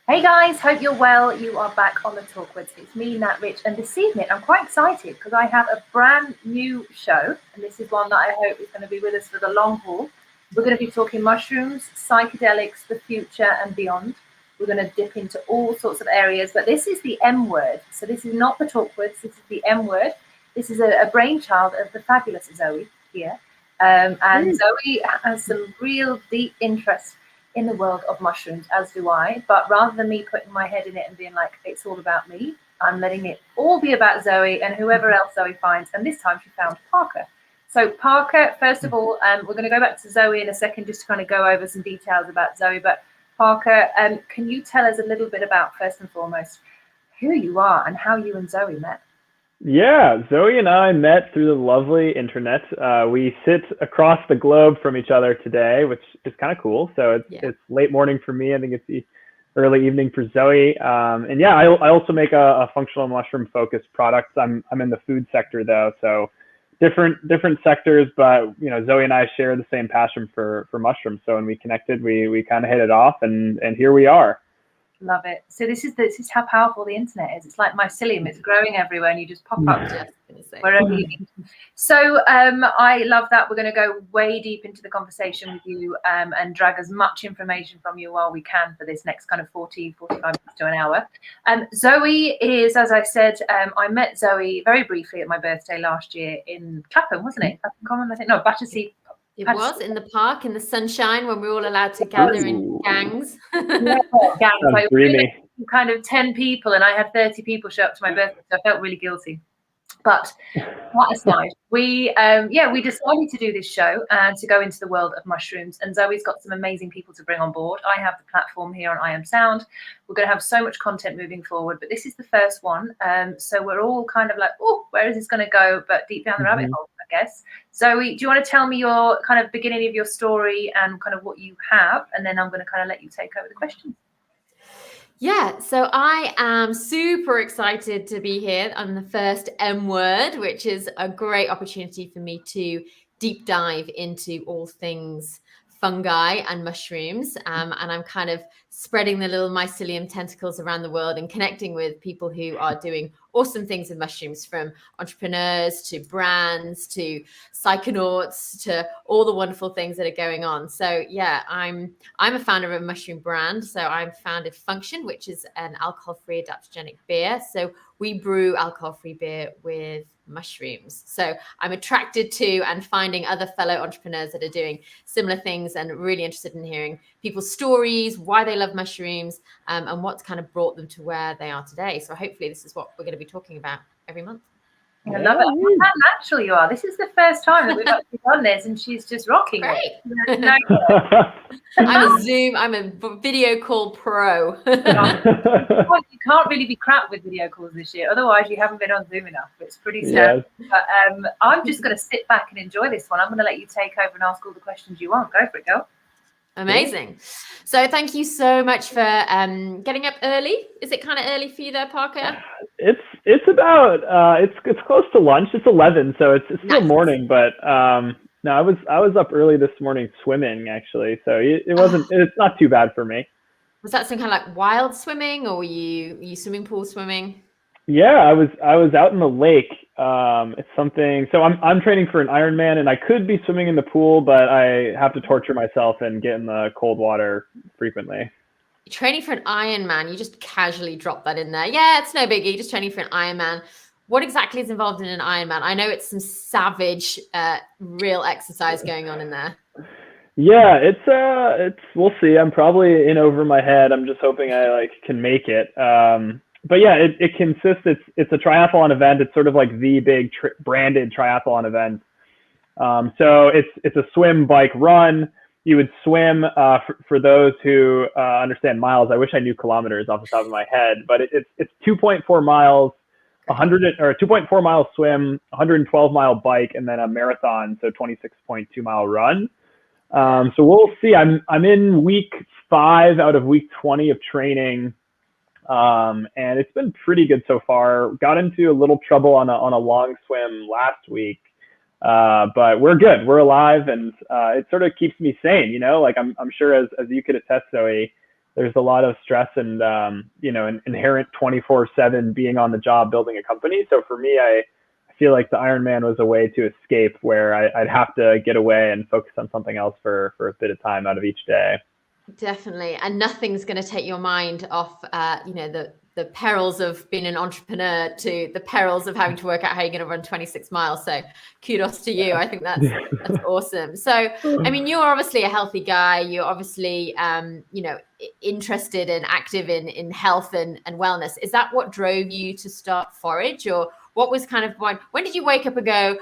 Hey guys, hope you're well. You are back on the Talk With. It's me, Nat Rich, and this evening I'm quite excited because I have a brand new show, and this is one that I hope is going to be with us for the long haul. We're going to be talking mushrooms, psychedelics, the future, and beyond. We're going to dip into all sorts of areas, but this is the M word. So this is not the Talk With, this is the M word. This is a brainchild of the fabulous Zoey here. And Zoey has some real deep interest in the world of mushrooms, as do I. But rather than me putting my head in it and being like, it's all about me, I'm letting it all be about Zoey and whoever else Zoey finds. And this time she found Parker. So Parker, first of all, we're going to go back to Zoey in a second just to kind of go over some details about Zoey. But Parker, can you tell us a little bit about, first and foremost, who you are and how you and Zoey met? Yeah, Zoey and I met through the lovely internet. We sit across the globe from each other today, which is kind of cool. So it's late morning for me. I think it's the early evening for Zoey. And yeah, I also make a functional mushroom focused products. I'm in the food sector though, so different sectors. But you know, Zoey and I share the same passion for mushrooms. So when we connected, we kind of hit it off, and here we are. Love it. So this is how powerful the internet is. It's like mycelium. It's growing everywhere, and you just pop up wherever you need to. So I love that. We're going to go way deep into the conversation with you and drag as much information from you while we can for this next kind of 40, 45 minutes to an hour. Zoey is, as I said, I met Zoey very briefly at my birthday last year in Clapham, wasn't it? Clapham Common, I think. No, Battersea. It was in the park in the sunshine when we were all allowed to gather in gangs. Gangs. Like, kind of 10 people, and I had 30 people show up to my birthday, so I felt really guilty. But that aside, we decided to do this show and to go into the world of mushrooms. And Zoey's got some amazing people to bring on board. I have the platform here on I Am Sound. We're going to have so much content moving forward, but this is the first one. So we're all kind of like, oh, where is this going to go? But deep down the rabbit hole, I guess. Zoey, do you want to tell me your kind of beginning of your story and kind of what you have? And then I'm going to kind of let you take over the questions. Yeah, so I am super excited to be here on the first M word, which is a great opportunity for me to deep dive into all things fungi and mushrooms. And I'm kind of spreading the little mycelium tentacles around the world and connecting with people who are doing awesome things with mushrooms, from entrepreneurs to brands to psychonauts to all the wonderful things that are going on. So yeah, I'm a founder of a mushroom brand. So I'm founded Function, which is an alcohol-free adaptogenic beer. So we brew alcohol-free beer with mushrooms. So I'm attracted to and finding other fellow entrepreneurs that are doing similar things, and really interested in hearing people's stories, why they love mushrooms, and what's kind of brought them to where they are today. So hopefully this is what we're going to be talking about every month. I love it. How natural you are. This is the first time that we've actually done this, and she's just rocking it. I'm a video call pro. You can't really be crap with video calls this year. Otherwise, you haven't been on Zoom enough. It's pretty sad. Yes. But I'm just going to sit back and enjoy this one. I'm going to let you take over and ask all the questions you want. Go for it, girl. Amazing. So thank you so much for getting up early. Is it kind of early for you there, Parker? It's about it's close to lunch. It's 11, so it's still morning. But no, I was up early this morning swimming actually. So it's not too bad for me. Was that some kind of like wild swimming, or were you swimming pool swimming? Yeah, I was out in the lake. It's something. So I'm training for an Ironman, and I could be swimming in the pool, but I have to torture myself and get in the cold water frequently. You're training for an Ironman. You just casually drop that in there. Yeah, it's no biggie. Just training for an Ironman. What exactly is involved in an Ironman? I know it's some savage, real exercise going on in there. Yeah, it's we'll see. I'm probably in over my head. I'm just hoping I can make it. But yeah, it consists. It's a triathlon event. It's sort of like the big branded triathlon event. So it's a swim, bike, run. You would swim for those who understand miles. I wish I knew kilometers off the top of my head, but it's 2.4 miles, 2.4 miles swim, 112 mile bike, and then a marathon. So 26.2 mile run. So we'll see. I'm in week 5 out of week 20 of training. And it's been pretty good so far. Got into a little trouble on a long swim last week, but we're good. We're alive, and it sort of keeps me sane. You know, like I'm sure as you could attest, Zoey, there's a lot of stress and, an inherent 24/7 being on the job building a company. So for me, I feel like the Ironman was a way to escape where I'd have to get away and focus on something else for a bit of time out of each day. Definitely. And nothing's going to take your mind off, the perils of being an entrepreneur to the perils of having to work out how you're going to run 26 miles. So kudos to you. I think that's awesome. So, I mean, you're obviously a healthy guy. You're obviously, interested and active in health and wellness. Is that what drove you to start Forij, or what was kind of when did you wake up and go,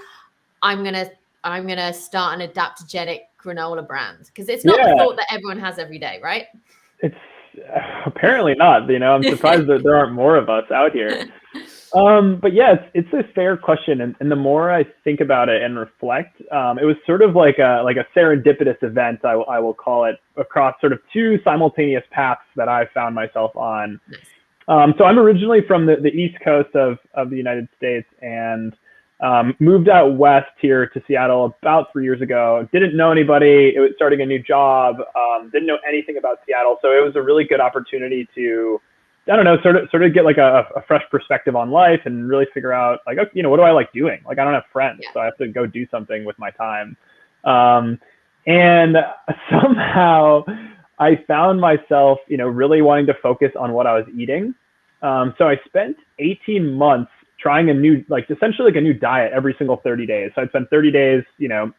I'm going to start an adaptogenic granola brand? Because it's not the thought that everyone has every day, right? It's apparently not. I'm surprised that there aren't more of us out here. But yeah, it's a fair question, and the more I think about it and reflect, it was sort of like a serendipitous event, I will call it, across sort of two simultaneous paths that I found myself on. So I'm originally from the East Coast of the United States, and moved out west here to Seattle about 3 years ago. Didn't know anybody. It was starting a new job. Didn't know anything about Seattle. So it was a really good opportunity to, I don't know, sort of get like a fresh perspective on life and really figure out like, what do I like doing? Like, I don't have friends, so I have to go do something with my time. And somehow I found myself, really wanting to focus on what I was eating. So I spent 18 months trying essentially a new diet every single 30 days. So I'd spend 30 days,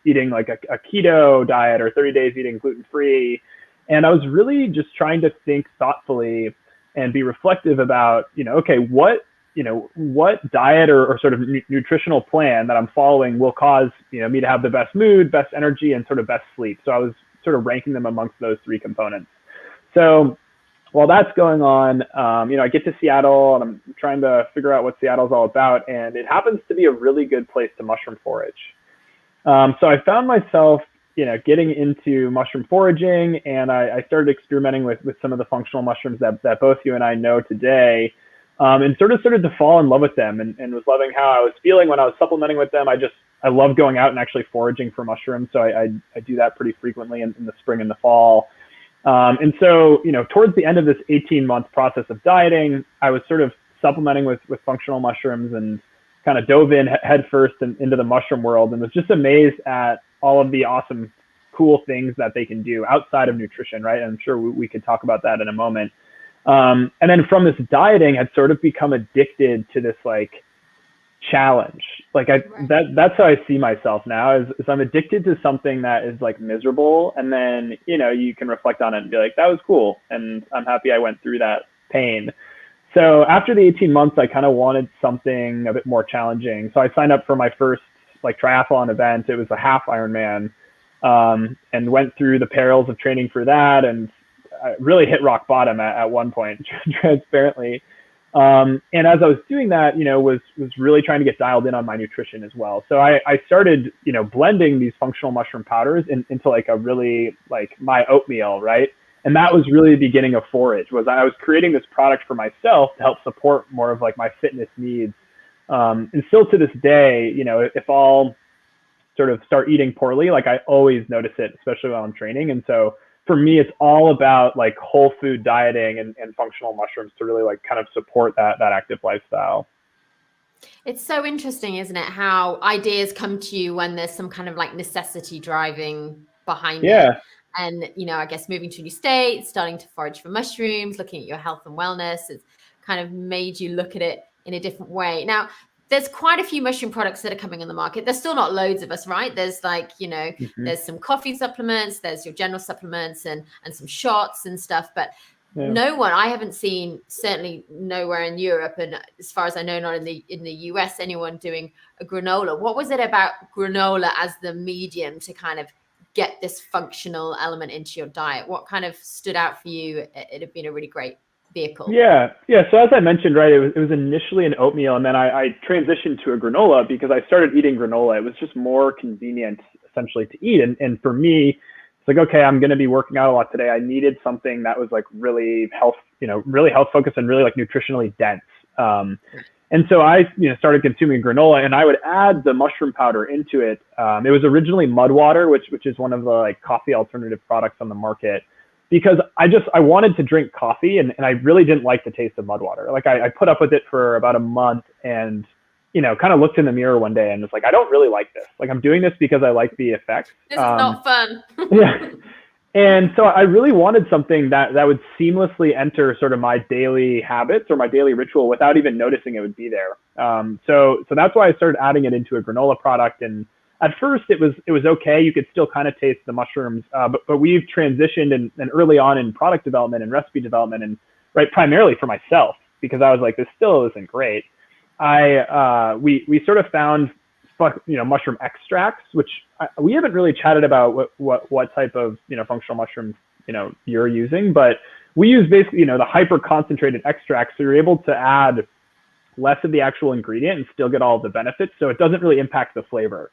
eating like a keto diet, or 30 days eating gluten-free. And I was really just trying to think thoughtfully and be reflective about, okay, what diet or sort of nutritional plan that I'm following will cause, me to have the best mood, best energy, and sort of best sleep. So I was sort of ranking them amongst those three components. So while that's going on, I get to Seattle and I'm trying to figure out what Seattle's all about, and it happens to be a really good place to mushroom forage. So I found myself, getting into mushroom foraging, and I started experimenting with some of the functional mushrooms that both you and I know today, and sort of started to fall in love with them, and was loving how I was feeling when I was supplementing with them. I love going out and actually foraging for mushrooms, so I do that pretty frequently in the spring and the fall. And so, towards the end of this 18-month process of dieting, I was sort of supplementing with functional mushrooms and kind of dove in headfirst into the mushroom world, and was just amazed at all of the awesome, cool things that they can do outside of nutrition, right? And I'm sure we could talk about that in a moment. And then from this dieting, had sort of become addicted to this like challenge. Like that's how I see myself now, is I'm addicted to something that is like miserable, and then you can reflect on it and be like, that was cool, and I'm happy I went through that pain. So after the 18 months, I kind of wanted something a bit more challenging. So I signed up for my first like triathlon event. It was a half Ironman, and went through the perils of training for that, and I really hit rock bottom at one point, transparently. And as I was doing that, was really trying to get dialed in on my nutrition as well. So I started, blending these functional mushroom powders into like a really like my oatmeal, right? And that was really the beginning of Forij. Was I was creating this product for myself to help support more of like my fitness needs. And still to this day, if I'll sort of start eating poorly, like I always notice it, especially while I'm training. And so for me, it's all about like whole food dieting and functional mushrooms to really like kind of support that active lifestyle. It's so interesting, isn't it? How ideas come to you when there's some kind of like necessity driving behind it. And, I guess moving to a new state, starting to forage for mushrooms, looking at your health and wellness, it's kind of made you look at it in a different way. Now, there's quite a few mushroom products that are coming on the market. There's still not loads of us, right? There's like, there's some coffee supplements, there's your general supplements and some shots and stuff. But no one, I haven't seen, certainly nowhere in Europe, and as far as I know, not in the US, anyone doing a granola. What was it about granola as the medium to kind of get this functional element into your diet? What kind of stood out for you? It had been a really great vehicle. Yeah. So as I mentioned, right, it was initially an oatmeal, and then I transitioned to a granola because I started eating granola. It was just more convenient, essentially, to eat. And for me, it's like, okay, I'm going to be working out a lot today. I needed something that was like really health focused and really like nutritionally dense. And so I, started consuming granola, and I would add the mushroom powder into it. It was originally mud water, which is one of the like coffee alternative products on the market. because I wanted to drink coffee, and I really didn't like the taste of mud water. Like I put up with it for about a month, and kind of looked in the mirror one day and was like, I don't really like this. Like I'm doing this because I like the effects. This is not fun. Yeah. And so I really wanted something that would seamlessly enter sort of my daily habits or my daily ritual without even noticing it would be there. So that's why I started adding it into a granola product. And at first it was okay. You could still kind of taste the mushrooms, but we've transitioned and early on in product development and recipe development, and primarily for myself, because I was like, this still isn't great. We sort of found mushroom extracts, which we haven't really chatted about what type of functional mushrooms you're using, but we use basically the hyper concentrated extracts, so you're able to add less of the actual ingredient and still get all of the benefits, so it doesn't really impact the flavor.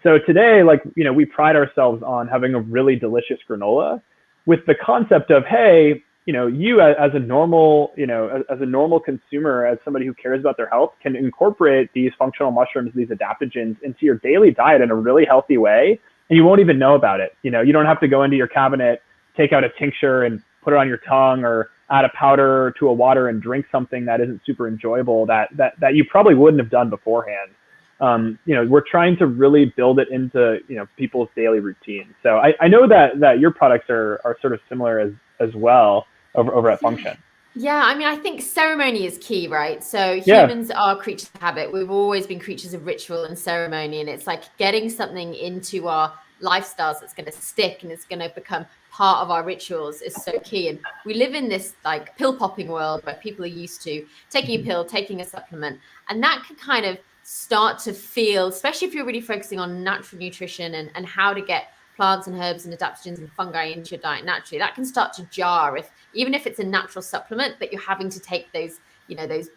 So today, we pride ourselves on having a really delicious granola with the concept of, hey, you as a normal, as a normal consumer, as somebody who cares about their health, can incorporate these functional mushrooms, these adaptogens into your daily diet in a really healthy way, and you won't even know about it. You don't have to go into your cabinet, take out a tincture and put it on your tongue, or add a powder to a water and drink something that isn't super enjoyable that you probably wouldn't have done beforehand. We're trying to really build it into people's daily routine. So I know that your products are sort of similar as well over at Function. Yeah, I mean, I think ceremony is key, right? So humans are creatures of habit. We've always been creatures of ritual and ceremony, and it's like getting something into our lifestyles that's going to stick and it's going to become part of our rituals is so key. And we live in this like pill popping world where people are used to taking a pill, taking a supplement, and that can kind of start to feel, especially if you're really focusing on natural nutrition and how to get plants and herbs and adaptogens and fungi into your diet naturally, that can start to jar even if it's a natural supplement, but you're having to take those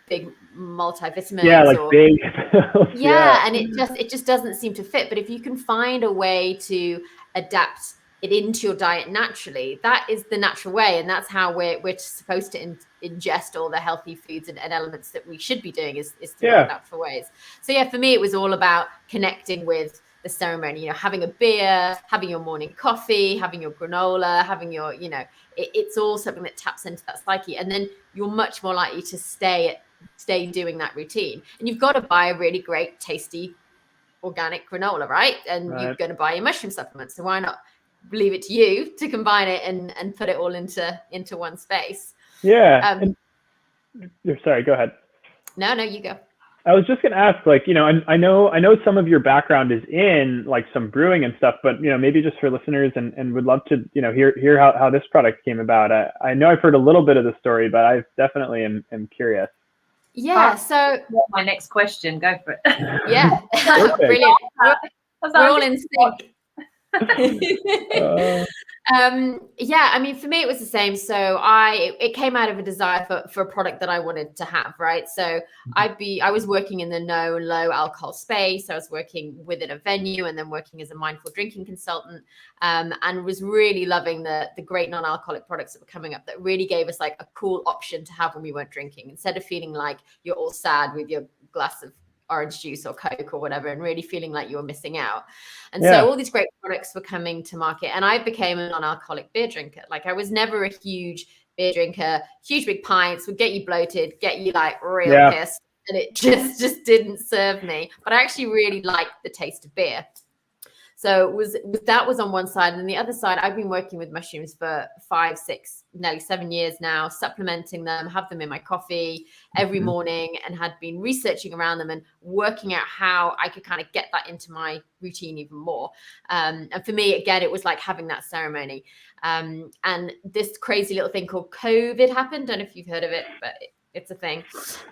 big multivitamins. Yeah, like big pills. Yeah, and it just doesn't seem to fit. But if you can find a way to adapt it into your diet naturally, that is the natural way, and that's how we're supposed to ingest all the healthy foods and elements that we should be doing is through natural ways. So for me, it was all about connecting with the ceremony, having a beer, having your morning coffee, having your granola, having your, it's all something that taps into that psyche. And then you're much more likely to stay doing that routine. And you've got to buy a really great, tasty, organic granola, right? And you're going to buy your mushroom supplements. So why not leave it to you to combine it and put it all into one space? Yeah. Sorry, go ahead. No, you go. I was just going to ask, I know some of your background is in some brewing and stuff, but maybe just for listeners, and would love to hear how this product came about. I know I've heard a little bit of the story, but I definitely am curious. Yeah. So my next question, go for it. Yeah, brilliant. We're all in sync. I mean, for me, it was the same. So it came out of a desire for a product that I wanted to have, right? So I was working in the no and low alcohol space. I was working within a venue and then working as a mindful drinking consultant, and was really loving the great non-alcoholic products that were coming up that really gave us like a cool option to have when we weren't drinking, instead of feeling like you're all sad with your glass of orange juice or Coke or whatever, and really feeling like you were missing out. And so all these great products were coming to market, and I became a non-alcoholic beer drinker. Like I was never a huge beer drinker. Huge big pints would get you bloated, get you like real pissed, and it just didn't serve me. But I actually really liked the taste of beer. So that was on one side. And the other side, I've been working with mushrooms for 5, 6, nearly 7 years now, supplementing them, have them in my coffee every morning, and had been researching around them and working out how I could kind of get that into my routine even more. And for me, again, it was like having that ceremony. And this crazy little thing called COVID happened. Don't know if you've heard of it, but it's a thing.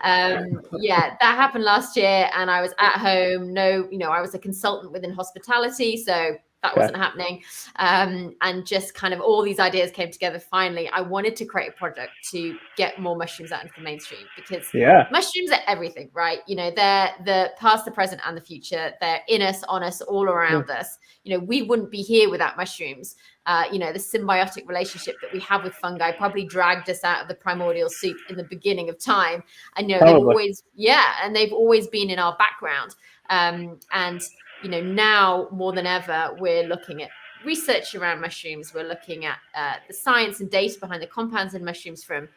That happened last year, and I was at home. I was a consultant within hospitality, so that wasn't happening. And just kind of all these ideas came together. Finally, I wanted to create a product to get more mushrooms out into the mainstream, because mushrooms are everything, right? They're the past, the present, and the future. They're in us, on us, all around us. We wouldn't be here without mushrooms. The symbiotic relationship that we have with fungi probably dragged us out of the primordial soup in the beginning of time. And, they've always been in our background. And now more than ever, we're looking at research around mushrooms. We're looking at the science and data behind the compounds in mushrooms, from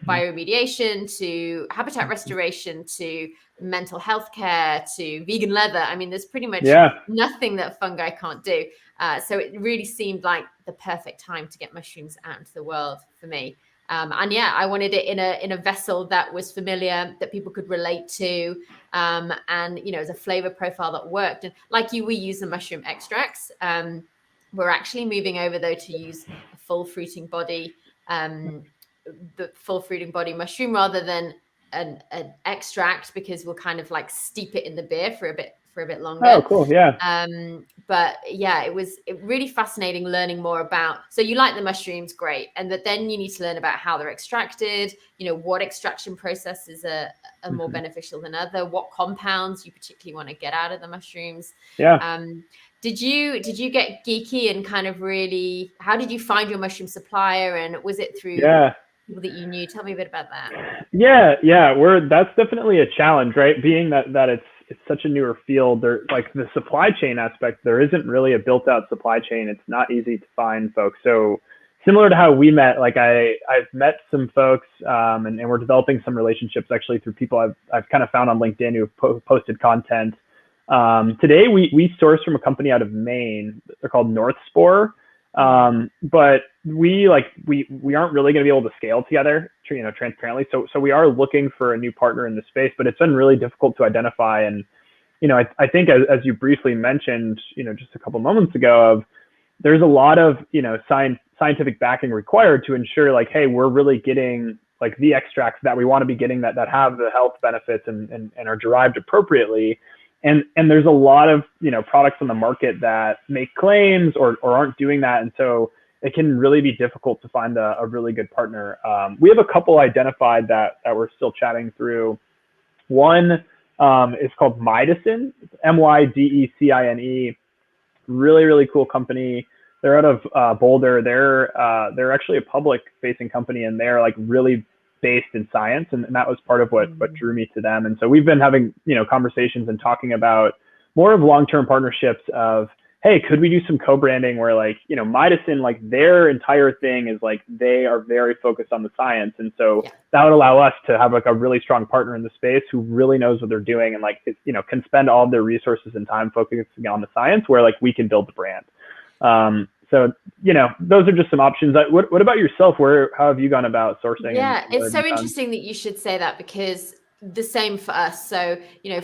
bioremediation to habitat restoration to mental health care to vegan leather. I mean, there's pretty much nothing that fungi can't do. So it really seemed like the perfect time to get mushrooms out into the world for me. And yeah, I wanted it in a vessel that was familiar, that people could relate to, and you know, as a flavor profile that worked. And like you, we use the mushroom extracts. We're actually moving over though to use a full fruiting body, the full fruiting body mushroom rather than an extract, because we'll kind of like steep it in the beer for a bit longer. Oh, cool. Yeah. But yeah, it was really fascinating learning more about, so you like the mushrooms, great. And that then you need to learn about how they're extracted, you know, what extraction processes are more beneficial than other, what compounds you particularly want to get out of the mushrooms. Yeah. Did you get geeky and kind of really, how did you find your mushroom supplier, and was it through people that you knew? Tell me a bit about that. Yeah. That's definitely a challenge, right? Being that it's such a newer field. There, like the supply chain aspect, there isn't really a built out supply chain. It's not easy to find folks. So similar to how we met, like I've met some folks, and we're developing some relationships actually through people I've kind of found on LinkedIn who've posted content. Today we source from a company out of Maine. They're called North Spore. But we aren't really going to be able to scale together, you know, transparently. So we are looking for a new partner in the space, but it's been really difficult to identify. And, you know, I think as you briefly mentioned, you know, just a couple moments ago, there's a lot of, you know, scientific backing required to ensure like, hey, we're really getting like the extracts that we want to be getting that have the health benefits and are derived appropriately. And there's a lot of, you know, products on the market that make claims or aren't doing that. And so it can really be difficult to find a really good partner. We have a couple identified that we're still chatting through. One is called Mydecine, Mydecine. Really, really cool company. They're out of Boulder. They're actually a public facing company, and they're like really based in science, and that was part of what drew me to them. And so we've been having, you know, conversations and talking about more of long-term partnerships of, hey, could we do some co-branding where like, you know, Mydecine, like their entire thing is like they are very focused on the science, and so that would allow us to have like a really strong partner in the space who really knows what they're doing and like, you know, can spend all of their resources and time focusing on the science, where like we can build the brand. So, you know, those are just some options. What about yourself? How have you gone about sourcing? Yeah, it's so interesting that you should say that, because the same for us. So, you know,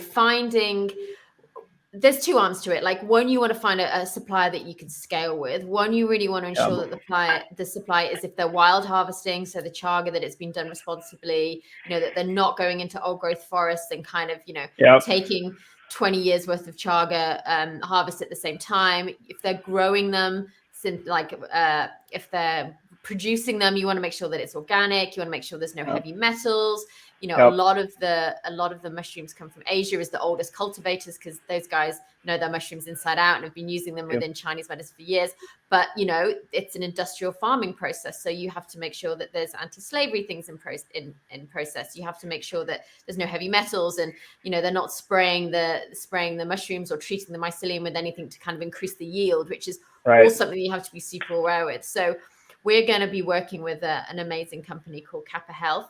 there's two arms to it. Like one, you want to find a supplier that you can scale with. One, you really want to ensure that the supply is, if they're wild harvesting, so the chaga, that it's been done responsibly, you know, that they're not going into old growth forests and kind of, you know, taking 20 years worth of chaga harvest at the same time. If they're growing them, if they're producing them, you want to make sure that it's organic. You want to make sure there's no heavy metals. You know, a lot of the mushrooms come from Asia as the oldest cultivators, because those guys know their mushrooms inside out and have been using them within Chinese medicine for years. But, you know, it's an industrial farming process. So you have to make sure that there's anti-slavery things in process. You have to make sure that there's no heavy metals, and, you know, they're not spraying the mushrooms or treating the mycelium with anything to kind of increase the yield, which is all something you have to be super aware with. So we're going to be working with an amazing company called Kappa Health,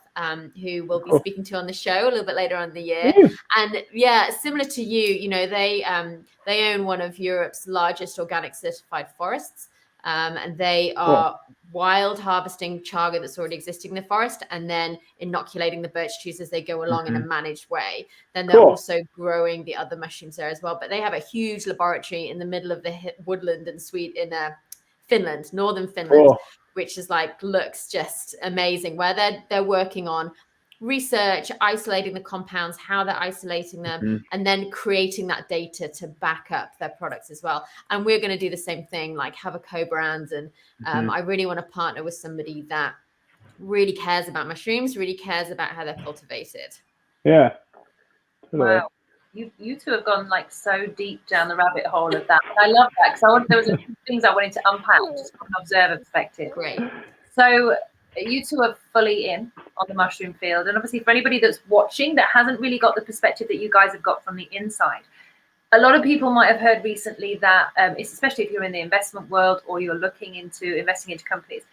who we'll be speaking to on the show a little bit later on in the year. And yeah, similar to you, you know, they own one of Europe's largest organic certified forests, and they are wild harvesting chaga that's already existing in the forest, and then inoculating the birch trees as they go along in a managed way. Then they're also growing the other mushrooms there as well. But they have a huge laboratory in the middle of the woodland and in Finland, northern Finland, which is like, looks just amazing, where they're working on research, isolating the compounds, how they're isolating them, and then creating that data to back up their products as well. And we're going to do the same thing, like have a co-brand. And I really want to partner with somebody that really cares about mushrooms, really cares about how they're cultivated. Yeah. Wow. You two have gone like so deep down the rabbit hole of that. I love that, because there was a few things I wanted to unpack just from an observer perspective. Great. So you two are fully in on the mushroom field, and obviously for anybody that's watching that hasn't really got the perspective that you guys have got from the inside, a lot of people might have heard recently that, especially if you're in the investment world or you're looking into investing into companies,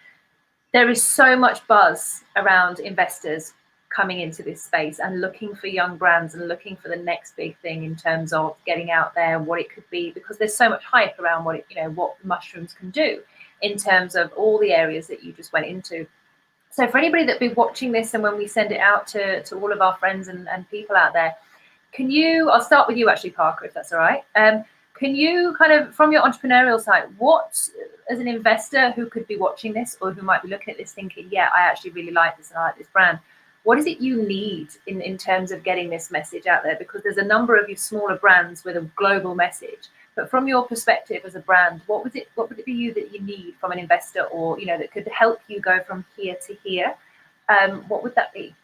there is so much buzz around investors coming into this space and looking for young brands and looking for the next big thing in terms of getting out there, what it could be, because there's so much hype around what what mushrooms can do in terms of all the areas that you just went into. So for anybody that be watching this, and when we send it out to all of our friends and people out there, I'll start with you actually, Parker, if that's all right. Can you kind of, from your entrepreneurial side, what, as an investor who could be watching this or who might be looking at this thinking, yeah, I actually really like this and I like this brand, what is it you need in terms of getting this message out there? Because there's a number of your smaller brands with a global message. But from your perspective as a brand, what would it be you that you need from an investor, or that could help you go from here to here? What would that be?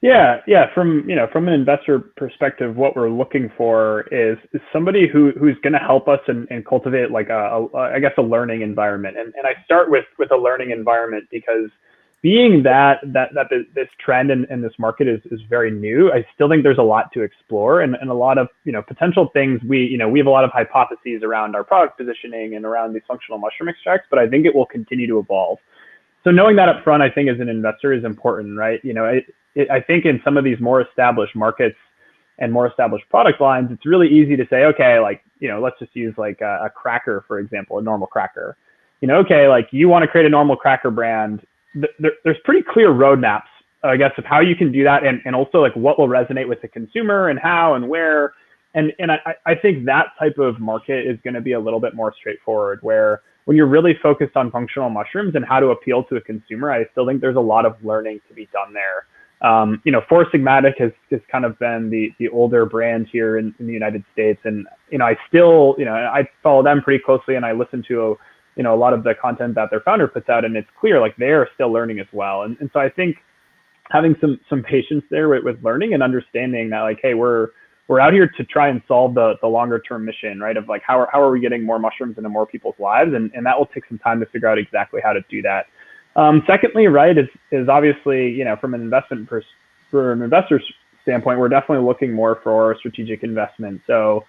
Yeah. From an investor perspective, what we're looking for is somebody who's going to help us and cultivate like a learning environment. And I start with a learning environment because being that this trend and this market is very new, I still think there's a lot to explore and a lot of potential things. We have a lot of hypotheses around our product positioning and around these functional mushroom extracts, but I think it will continue to evolve. So knowing that up front, I think as an investor is important, right? I think in some of these more established markets and more established product lines, it's really easy to say, okay, let's just use like a cracker, for example, a normal cracker. Okay, like you want to create a normal cracker brand. There's pretty clear roadmaps, I guess, of how you can do that, and also like what will resonate with the consumer and how and where. And I think that type of market is going to be a little bit more straightforward, where when you're really focused on functional mushrooms and how to appeal to a consumer, I still think there's a lot of learning to be done there. Four Sigmatic has kind of been the older brand here in the United States. And, I still, I follow them pretty closely, and I listen to, a lot of the content that their founder puts out, and it's clear, like they are still learning as well. And so I think having some patience there with learning and understanding that, like, hey, we're out here to try and solve the longer term mission, right? Of like, how are we getting more mushrooms into more people's lives? And that will take some time to figure out exactly how to do that. Secondly, right, is obviously, from an investor's standpoint, we're definitely looking more for strategic investment. So,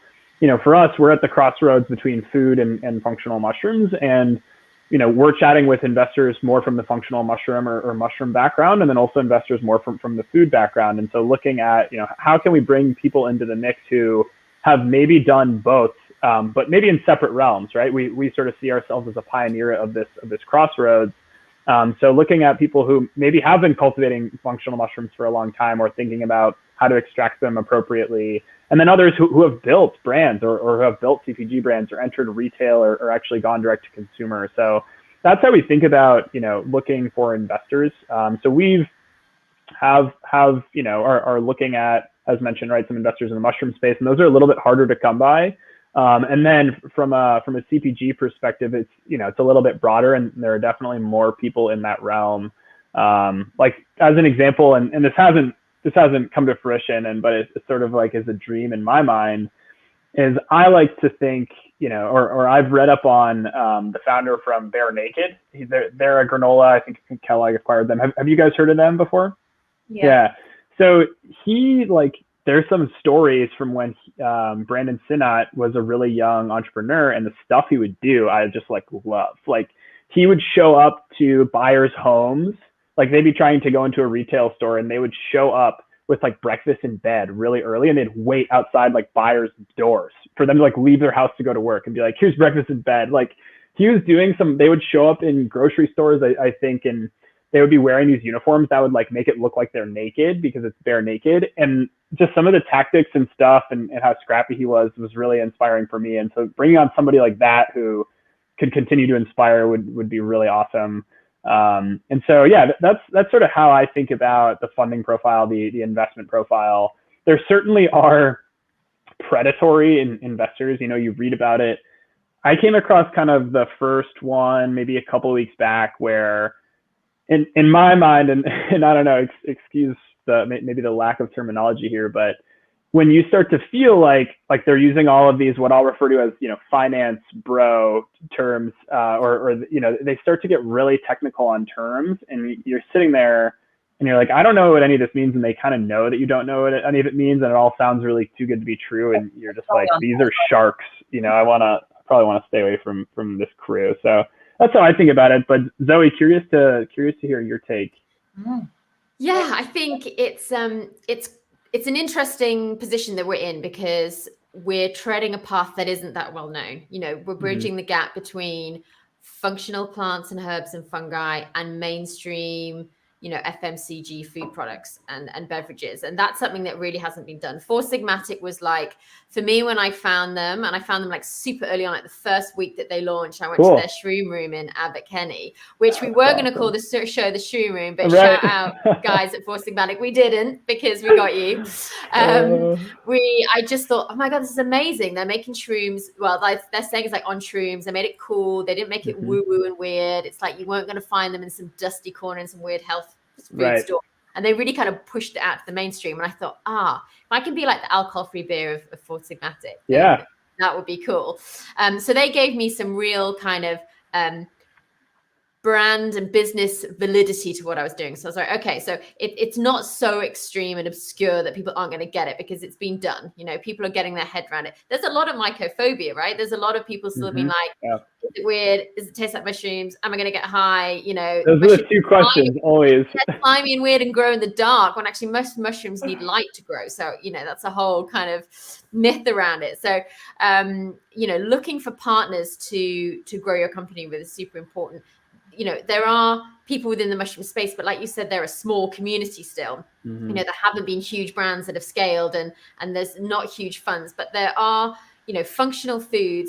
for us, we're at the crossroads between food and functional mushrooms. And, we're chatting with investors more from the functional mushroom or mushroom background, and then also investors more from the food background. And so looking at, how can we bring people into the mix who have maybe done both, but maybe in separate realms, right? We sort of see ourselves as a pioneer of this crossroads. So looking at people who maybe have been cultivating functional mushrooms for a long time, or thinking about how to extract them appropriately. And then others who have built brands or who have built CPG brands or entered retail or actually gone direct to consumer. So that's how we think about, looking for investors. So we've are looking at, as mentioned, right, some investors in the mushroom space, and those are a little bit harder to come by. And then from a CPG perspective, it's, it's a little bit broader, and there are definitely more people in that realm. Like as an example, and this hasn't come to fruition, but it's sort of like is a dream in my mind, is I like to think, or I've read up on the founder from Bare Naked. They're a granola. I think Kellogg acquired them. Have you guys heard of them before? Yeah. So there's some stories from when Brandon Sinnott was a really young entrepreneur, and the stuff he would do, I just love. Like he would show up to buyers' homes, like they'd be trying to go into a retail store, and they would show up with like breakfast in bed really early, and they'd wait outside like buyers' doors for them to like leave their house to go to work and be like, here's breakfast in bed. Like he was doing they would show up in grocery stores, I think, and they would be wearing these uniforms that would like make it look like they're naked because it's bare naked. And just some of the tactics and stuff and how scrappy he was really inspiring for me. And so bringing on somebody like that who could continue to inspire would be really awesome. And so, yeah, that's sort of how I think about the funding profile, the investment profile. There certainly are predatory investors, you read about it. I came across kind of the first one maybe a couple of weeks back where in my mind, and I don't know, excuse maybe the lack of terminology here, but when you start to feel like they're using all of these, what I'll refer to as, finance bro terms, or they start to get really technical on terms, and you're sitting there and you're like, I don't know what any of this means, and they kind of know that you don't know what any of it means, and it all sounds really too good to be true, and you're just like, these are sharks, I probably want to stay away from this crew. So that's how I think about it. But Zoe, curious to hear your take. Yeah, I think it's an interesting position that we're in, because we're treading a path that isn't that well known. We're bridging the gap between functional plants and herbs and fungi and mainstream, FMCG food products and beverages. And that's something that really hasn't been done. Four Sigmatic was like, for me, when I found them, and I found them like super early on, like the first week that they launched, I went to their shroom room in Abbot Kenny, which we were going to call the show the shroom room, but shout out guys at Four Sigmatic, we didn't, because we got you. I just thought, oh my God, this is amazing. They're making shrooms. Well, they're saying it's like on shrooms. They made it cool. They didn't make it woo-woo and weird. It's like you weren't going to find them in some dusty corner in some weird health food store. And they really kind of pushed it out to the mainstream. And I thought, if I can be like the alcohol-free beer of Four Sigmatic, that would be cool. So they gave me some real kind of brand and business validity to what I was doing. So I was like, okay, so it's not so extreme and obscure that people aren't going to get it, because it's been done. People are getting their head around it. There's a lot of mycophobia, right? There's a lot of people still being like, is it weird? Does it taste like mushrooms? Am I going to get high? Those are the two questions always. Slimy and weird and grow in the dark, when actually most mushrooms need light to grow. So, that's a whole kind of myth around it. So, looking for partners to grow your company with is super important. There are people within the mushroom space, but like you said, they're a small community still. There haven't been huge brands that have scaled, and there's not huge funds, but there are, functional food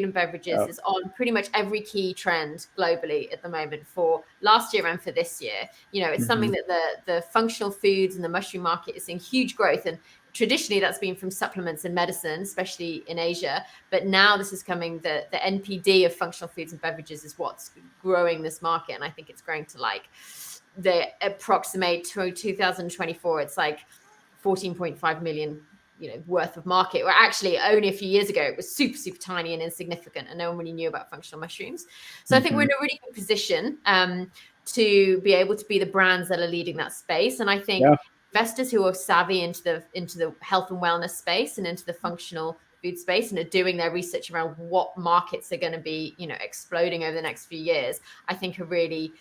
and beverages is on pretty much every key trend globally at the moment for last year and for this year. It's something that the functional foods and the mushroom market is seeing huge growth. And traditionally that's been from supplements and medicine, especially in Asia. But now this is coming, the NPD of functional foods and beverages is what's growing this market. And I think it's growing to like, they approximate to 2024, it's like 14.5 million worth of market, where actually only a few years ago it was super, super tiny and insignificant, and no one really knew about functional mushrooms. So I think we're in a really good position to be able to be the brands that are leading that space. And I think investors who are savvy into the health and wellness space and into the functional food space and are doing their research around what markets are going to be, exploding over the next few years, I think are really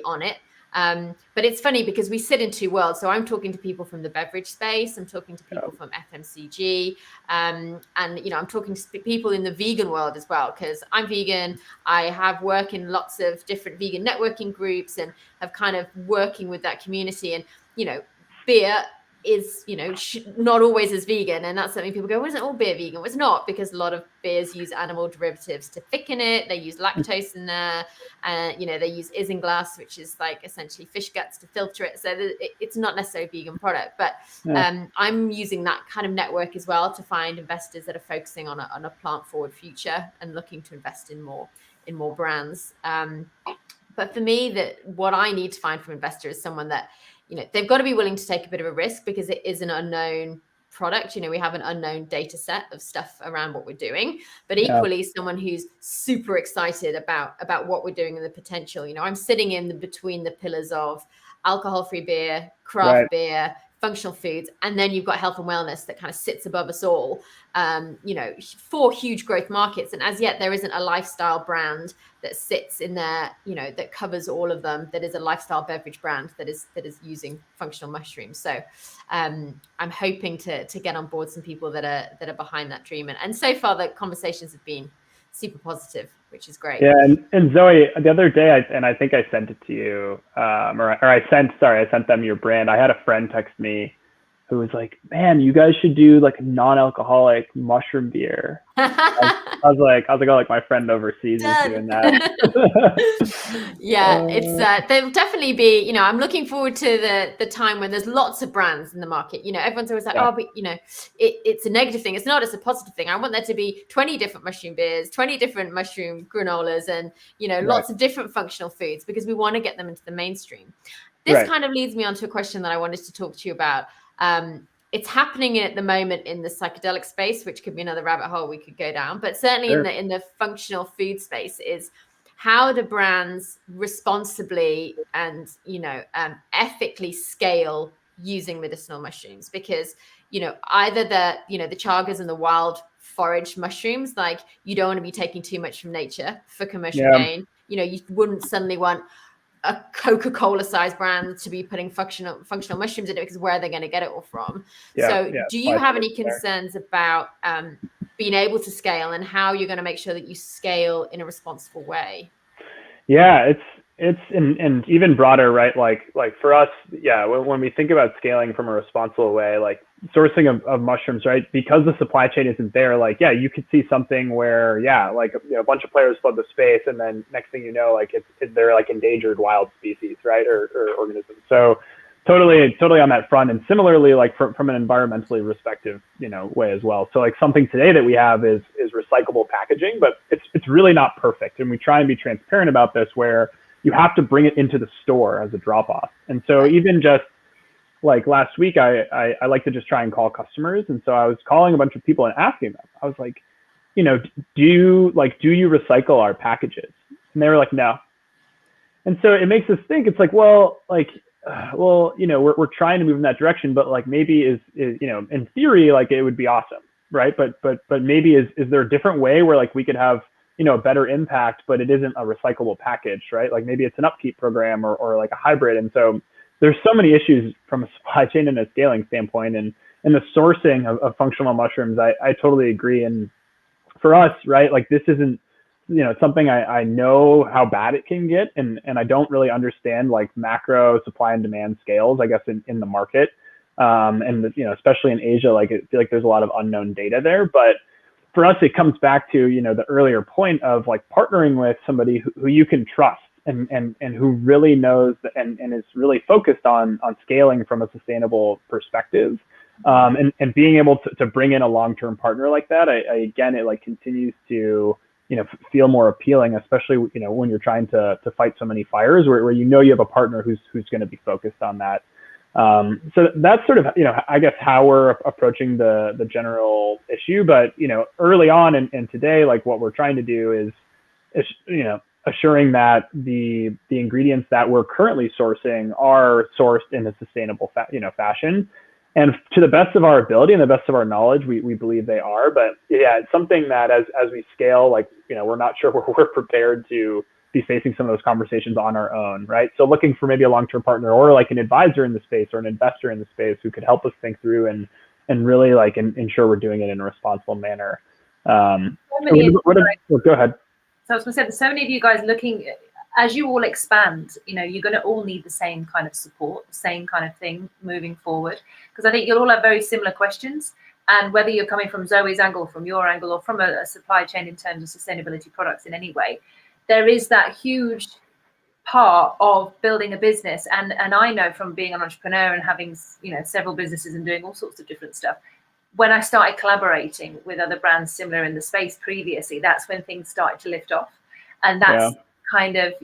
on it. But it's funny because we sit in two worlds. So I'm talking to people from the beverage space. I'm talking to people from FMCG. And, I'm talking to people in the vegan world as well, because I'm vegan. I have work in lots of different vegan networking groups and have kind of working with that community. And, beer is, not always as vegan. And that's something people go, well, isn't all beer vegan? Well, it's not, because a lot of beers use animal derivatives to thicken it. They use lactose in there. They use isinglass, which is like essentially fish guts to filter it. So it's not necessarily a vegan product, but I'm using that kind of network as well to find investors that are focusing on a plant forward future and looking to invest in more brands. But for me, what I need to find from investors is someone that, they've got to be willing to take a bit of a risk, because it is an unknown product. We have an unknown data set of stuff around what we're doing, but equally someone who's super excited about what we're doing and the potential. I'm sitting in between the pillars of alcohol-free beer, craft beer, functional foods, and then you've got health and wellness that kind of sits above us all. 4 huge growth markets, and as yet there isn't a lifestyle brand that sits in there, that covers all of them, that is a lifestyle beverage brand that is using functional mushrooms. So I'm hoping to get on board some people that are behind that dream, and so far the conversations have been super positive, which is great. Yeah, and Zoe, the other day, I think I sent it to you, I sent them your brand. I had a friend text me who was like, man, you guys should do like a non-alcoholic mushroom beer. I was like, oh, like my friend overseas is doing that. Yeah, it's there'll definitely be, I'm looking forward to the time when there's lots of brands in the market. Everyone's always like, oh, but it's a negative thing. It's not, it's a positive thing. I want there to be 20 different mushroom beers, 20 different mushroom granolas, and lots of different functional foods, because we want to get them into the mainstream. This kind of leads me on to a question that I wanted to talk to you about. It's happening at the moment in the psychedelic space, which could be another rabbit hole we could go down, but certainly in the functional food space, is how do brands responsibly and, ethically scale using medicinal mushrooms? Because, either the chagas and the wild forage mushrooms, like, you don't want to be taking too much from nature for commercial gain. You wouldn't suddenly want a Coca-Cola sized brand to be putting functional mushrooms in it, because where are they going to get it all from? Do you have any concerns about being able to scale, and how you're going to make sure that you scale in a responsible way? Yeah, it's and even broader, right? Like for us, when we think about scaling from a responsible way, like sourcing of mushrooms, right? Because the supply chain isn't there, like, you could see something where, a bunch of players flood the space, and then next thing you know, like they're like endangered wild species, right? Or organisms. So totally on that front. And similarly, like from an environmentally respective, way as well. So like something today that we have is recyclable packaging, but it's really not perfect. And we try and be transparent about this, where you have to bring it into the store as a drop off. And so even just like last week, I like to just try and call customers. And so I was calling a bunch of people and asking them, I was like, do you recycle our packages? And they were like, no. And so it makes us think, it's like, we're trying to move in that direction, but like maybe is in theory, like it would be awesome, right? But maybe is there a different way where like we could have, a better impact, but it isn't a recyclable package, right? Like maybe it's an upkeep program or like a hybrid. And so there's so many issues from a supply chain and a scaling standpoint, and the sourcing of functional mushrooms. I totally agree. And for us, right, like this isn't, something I know how bad it can get, and I don't really understand like macro supply and demand scales, I guess, in the market. And especially in Asia, like I feel like there's a lot of unknown data there. But for us, it comes back to, the earlier point of like partnering with somebody who you can trust and who really knows and is really focused on scaling from a sustainable perspective. And being able to bring in a long-term partner like that, again, it like continues to, feel more appealing, especially, when you're trying to fight so many fires, where you have a partner who's going to be focused on that. So that's sort of, I guess how we're approaching the general issue. But, early on and today, like what we're trying to do is assuring that the ingredients that we're currently sourcing are sourced in a sustainable fashion. And to the best of our ability and the best of our knowledge, we believe they are. But it's something that as we scale, like, we're not sure we're prepared to be facing some of those conversations on our own, right? So looking for maybe a long-term partner or like an advisor in the space or an investor in the space who could help us think through and really like ensure we're doing it in a responsible manner. Go ahead. So I was going to say, there's so many of you guys looking, as you all expand, you're going to all need the same kind of support, the same kind of thing moving forward. Because I think you'll all have very similar questions. And whether you're coming from Zoe's angle, from your angle, or from a supply chain in terms of sustainability products in any way, there is that huge part of building a business. And I know from being an entrepreneur and having, several businesses and doing all sorts of different stuff, when I started collaborating with other brands similar in the space previously, that's when things started to lift off. And that's kind of,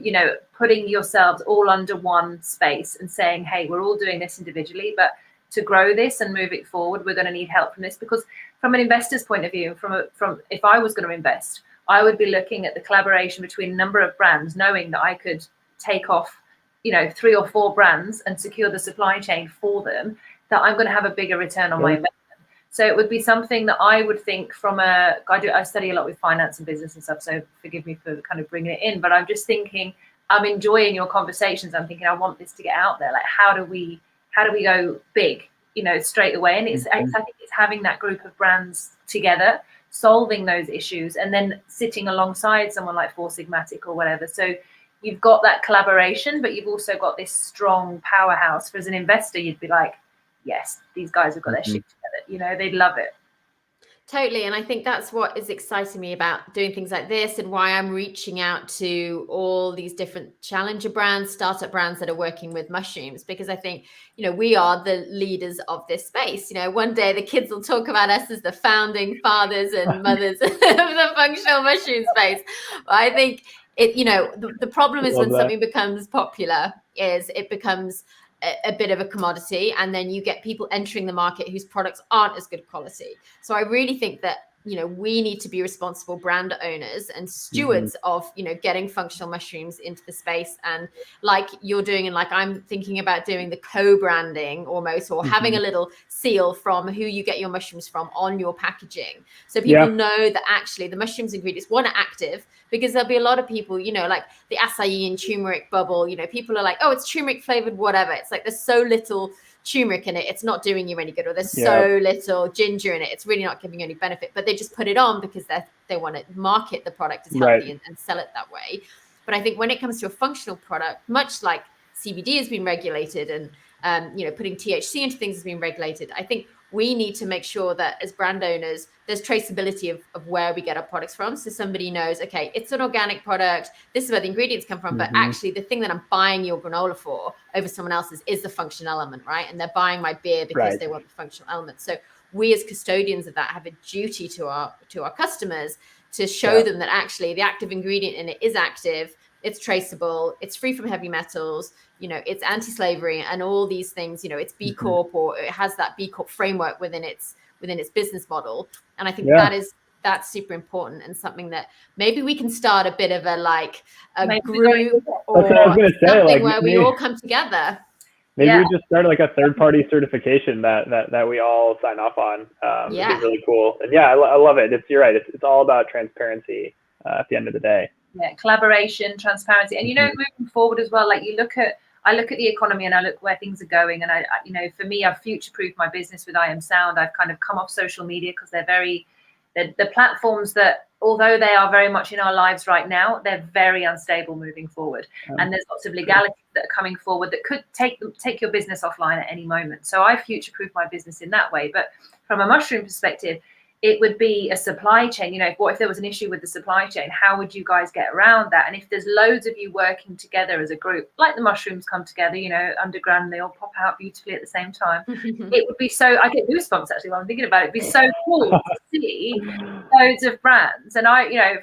putting yourselves all under one space and saying, hey, we're all doing this individually, but to grow this and move it forward, we're going to need help from this. Because from an investor's point of view, from if I was going to invest, I would be looking at the collaboration between a number of brands, knowing that I could take off, 3 or 4 brands and secure the supply chain for them, that I'm going to have a bigger return on my investment. So it would be something that I would think I study a lot with finance and business and stuff, so forgive me for kind of bringing it in, but I'm just thinking, I'm enjoying your conversations. I'm thinking, I want this to get out there. Like, how do we go big, straight away? And I think it's having that group of brands together, solving those issues, and then sitting alongside someone like Four Sigmatic or whatever. So you've got that collaboration, but you've also got this strong powerhouse. For as an investor, you'd be like, yes, these guys have got their shit together. They'd love it. Totally. And I think that's what is exciting me about doing things like this, and why I'm reaching out to all these different challenger brands, startup brands that are working with mushrooms, because I think, we are the leaders of this space. One day the kids will talk about us as the founding fathers and mothers of the functional mushroom space. But I think the problem is when something becomes popular is it becomes a bit of a commodity, and then you get people entering the market whose products aren't as good quality. So I really think that we need to be responsible brand owners and stewards of, getting functional mushrooms into the space. And like you're doing, and like I'm thinking about doing, the co-branding almost, or having a little seal from who you get your mushrooms from on your packaging. So people know that actually the mushrooms ingredients, one, are active, because there'll be a lot of people, like the acai and turmeric bubble, people are like, oh, it's turmeric flavored, whatever. It's like, there's so little turmeric in it, it's not doing you any good, or there's so little ginger in it, it's really not giving you any benefit, but they just put it on because they want to market the product as healthy and sell it that way. But I think when it comes to a functional product, much like CBD has been regulated, and putting THC into things has been regulated, I think we need to make sure that as brand owners, there's traceability of where we get our products from. So somebody knows, okay, it's an organic product, this is where the ingredients come from, but actually the thing that I'm buying your granola for over someone else's is the functional element, right? And they're buying my beer because they want the functional element. So we as custodians of that have a duty to our customers to show them that actually the active ingredient in it is active, it's traceable, it's free from heavy metals, it's anti-slavery and all these things, it's B Corp, or it has that B Corp framework within its business model. And I think that's super important, and something that maybe we can start a bit of a group or something where we all come together. Maybe we just start like a third-party certification that we all sign off on. It'd be really cool. And I love it. You're right. It's all about transparency at the end of the day. Yeah, collaboration, transparency, and moving forward as well. Like I look at the economy and I look where things are going, and I for me, I've future-proofed my business with I Am Sound. I've kind of come off social media because they're the platforms that, although they are very much in our lives right now, they're very unstable moving forward. And there's lots of legalities that are coming forward that could take your business offline at any moment. So I future-proof my business in that way. But from a mushroom perspective, it would be a supply chain. What if there was an issue with the supply chain? How would you guys get around that? And if there's loads of you working together as a group, like the mushrooms come together, underground, and they all pop out beautifully at the same time. It would be so, I get goosebumps actually while I'm thinking about it. It'd be so cool to see loads of brands. And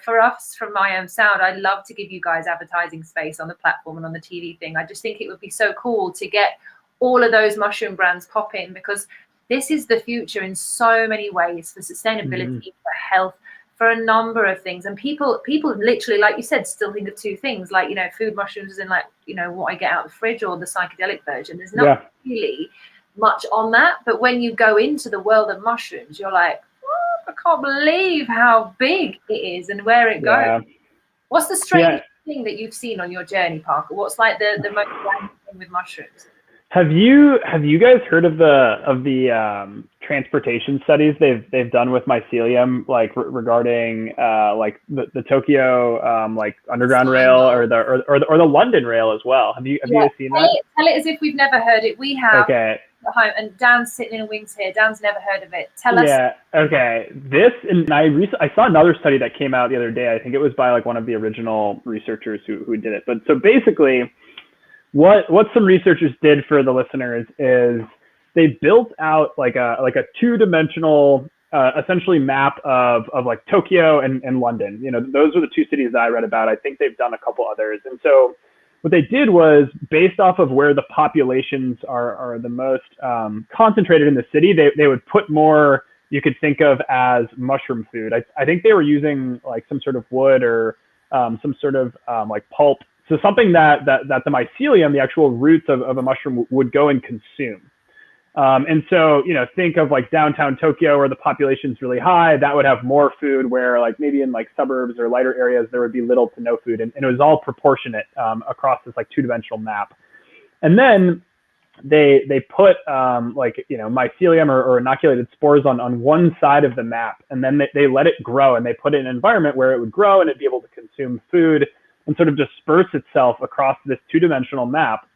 for us from My Own Sound, I'd love to give you guys advertising space on the platform and on the TV thing. I just think it would be so cool to get all of those mushroom brands popping, because this is the future in so many ways, for sustainability, for health, for a number of things. And people literally, like you said, still think of two things, like, food mushrooms as in what I get out of the fridge, or the psychedelic version. There's not really much on that. But when you go into the world of mushrooms, you're like, oh, I can't believe how big it is and where it goes. What's the strangest thing that you've seen on your journey, Parker? What's like the most random thing with mushrooms? Have you guys heard of the transportation studies they've done with mycelium, like regarding like the Tokyo like underground rail, or the London rail as well? Have you guys seen that? Tell it as if we've never heard it. We have. Okay. At home, and Dan's sitting in the wings here. Dan's never heard of it. Tell us. Yeah. Okay. I saw another study that came out the other day. I think it was by like one of the original researchers who did it. But so basically, what some researchers did for the listeners is they built out like a two-dimensional essentially map of like Tokyo and London. Those are the two cities that I read about. I think they've done a couple others. And so what they did was, based off of where the populations are the most concentrated in the city, they would put more you could think of as mushroom food. I think they were using like some sort of wood or some sort of like pulp. So something that the mycelium, the actual roots of a mushroom, would go and consume. And so, think of like downtown Tokyo, where the population's really high, that would have more food, where like maybe in like suburbs or lighter areas, there would be little to no food. And it was all proportionate across this like two-dimensional map. And then they put mycelium or inoculated spores on one side of the map. And then they let it grow, and they put it in an environment where it would grow and it'd be able to consume food and sort of disperse itself across this two-dimensional map.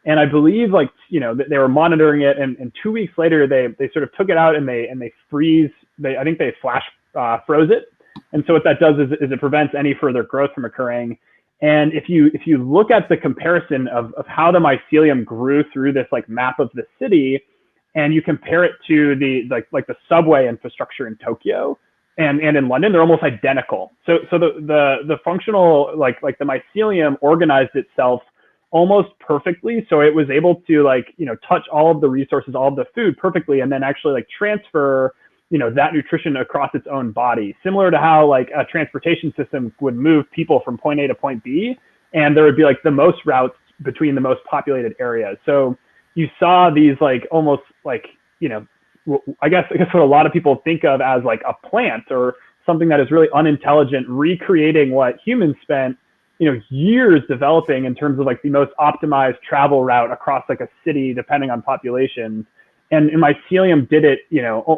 And I believe they were monitoring it, and 2 weeks later they sort of took it out and they freeze. I think they flash froze it. And so what that does is it prevents any further growth from occurring. And if you look at the comparison of how the mycelium grew through this like map of the city, and you compare it to the subway infrastructure in Tokyo and in London, they're almost identical. So the functional like the mycelium organized itself almost perfectly, so it was able to touch all of the resources, all of the food perfectly, and then actually like transfer that nutrition across its own body, similar to how like a transportation system would move people from point A to point B, and there would be like the most routes between the most populated areas. So you saw these like almost like, I guess what a lot of people think of as like a plant or something that is really unintelligent, recreating what humans spent, years developing in terms of like the most optimized travel route across like a city, depending on populations. And mycelium did it,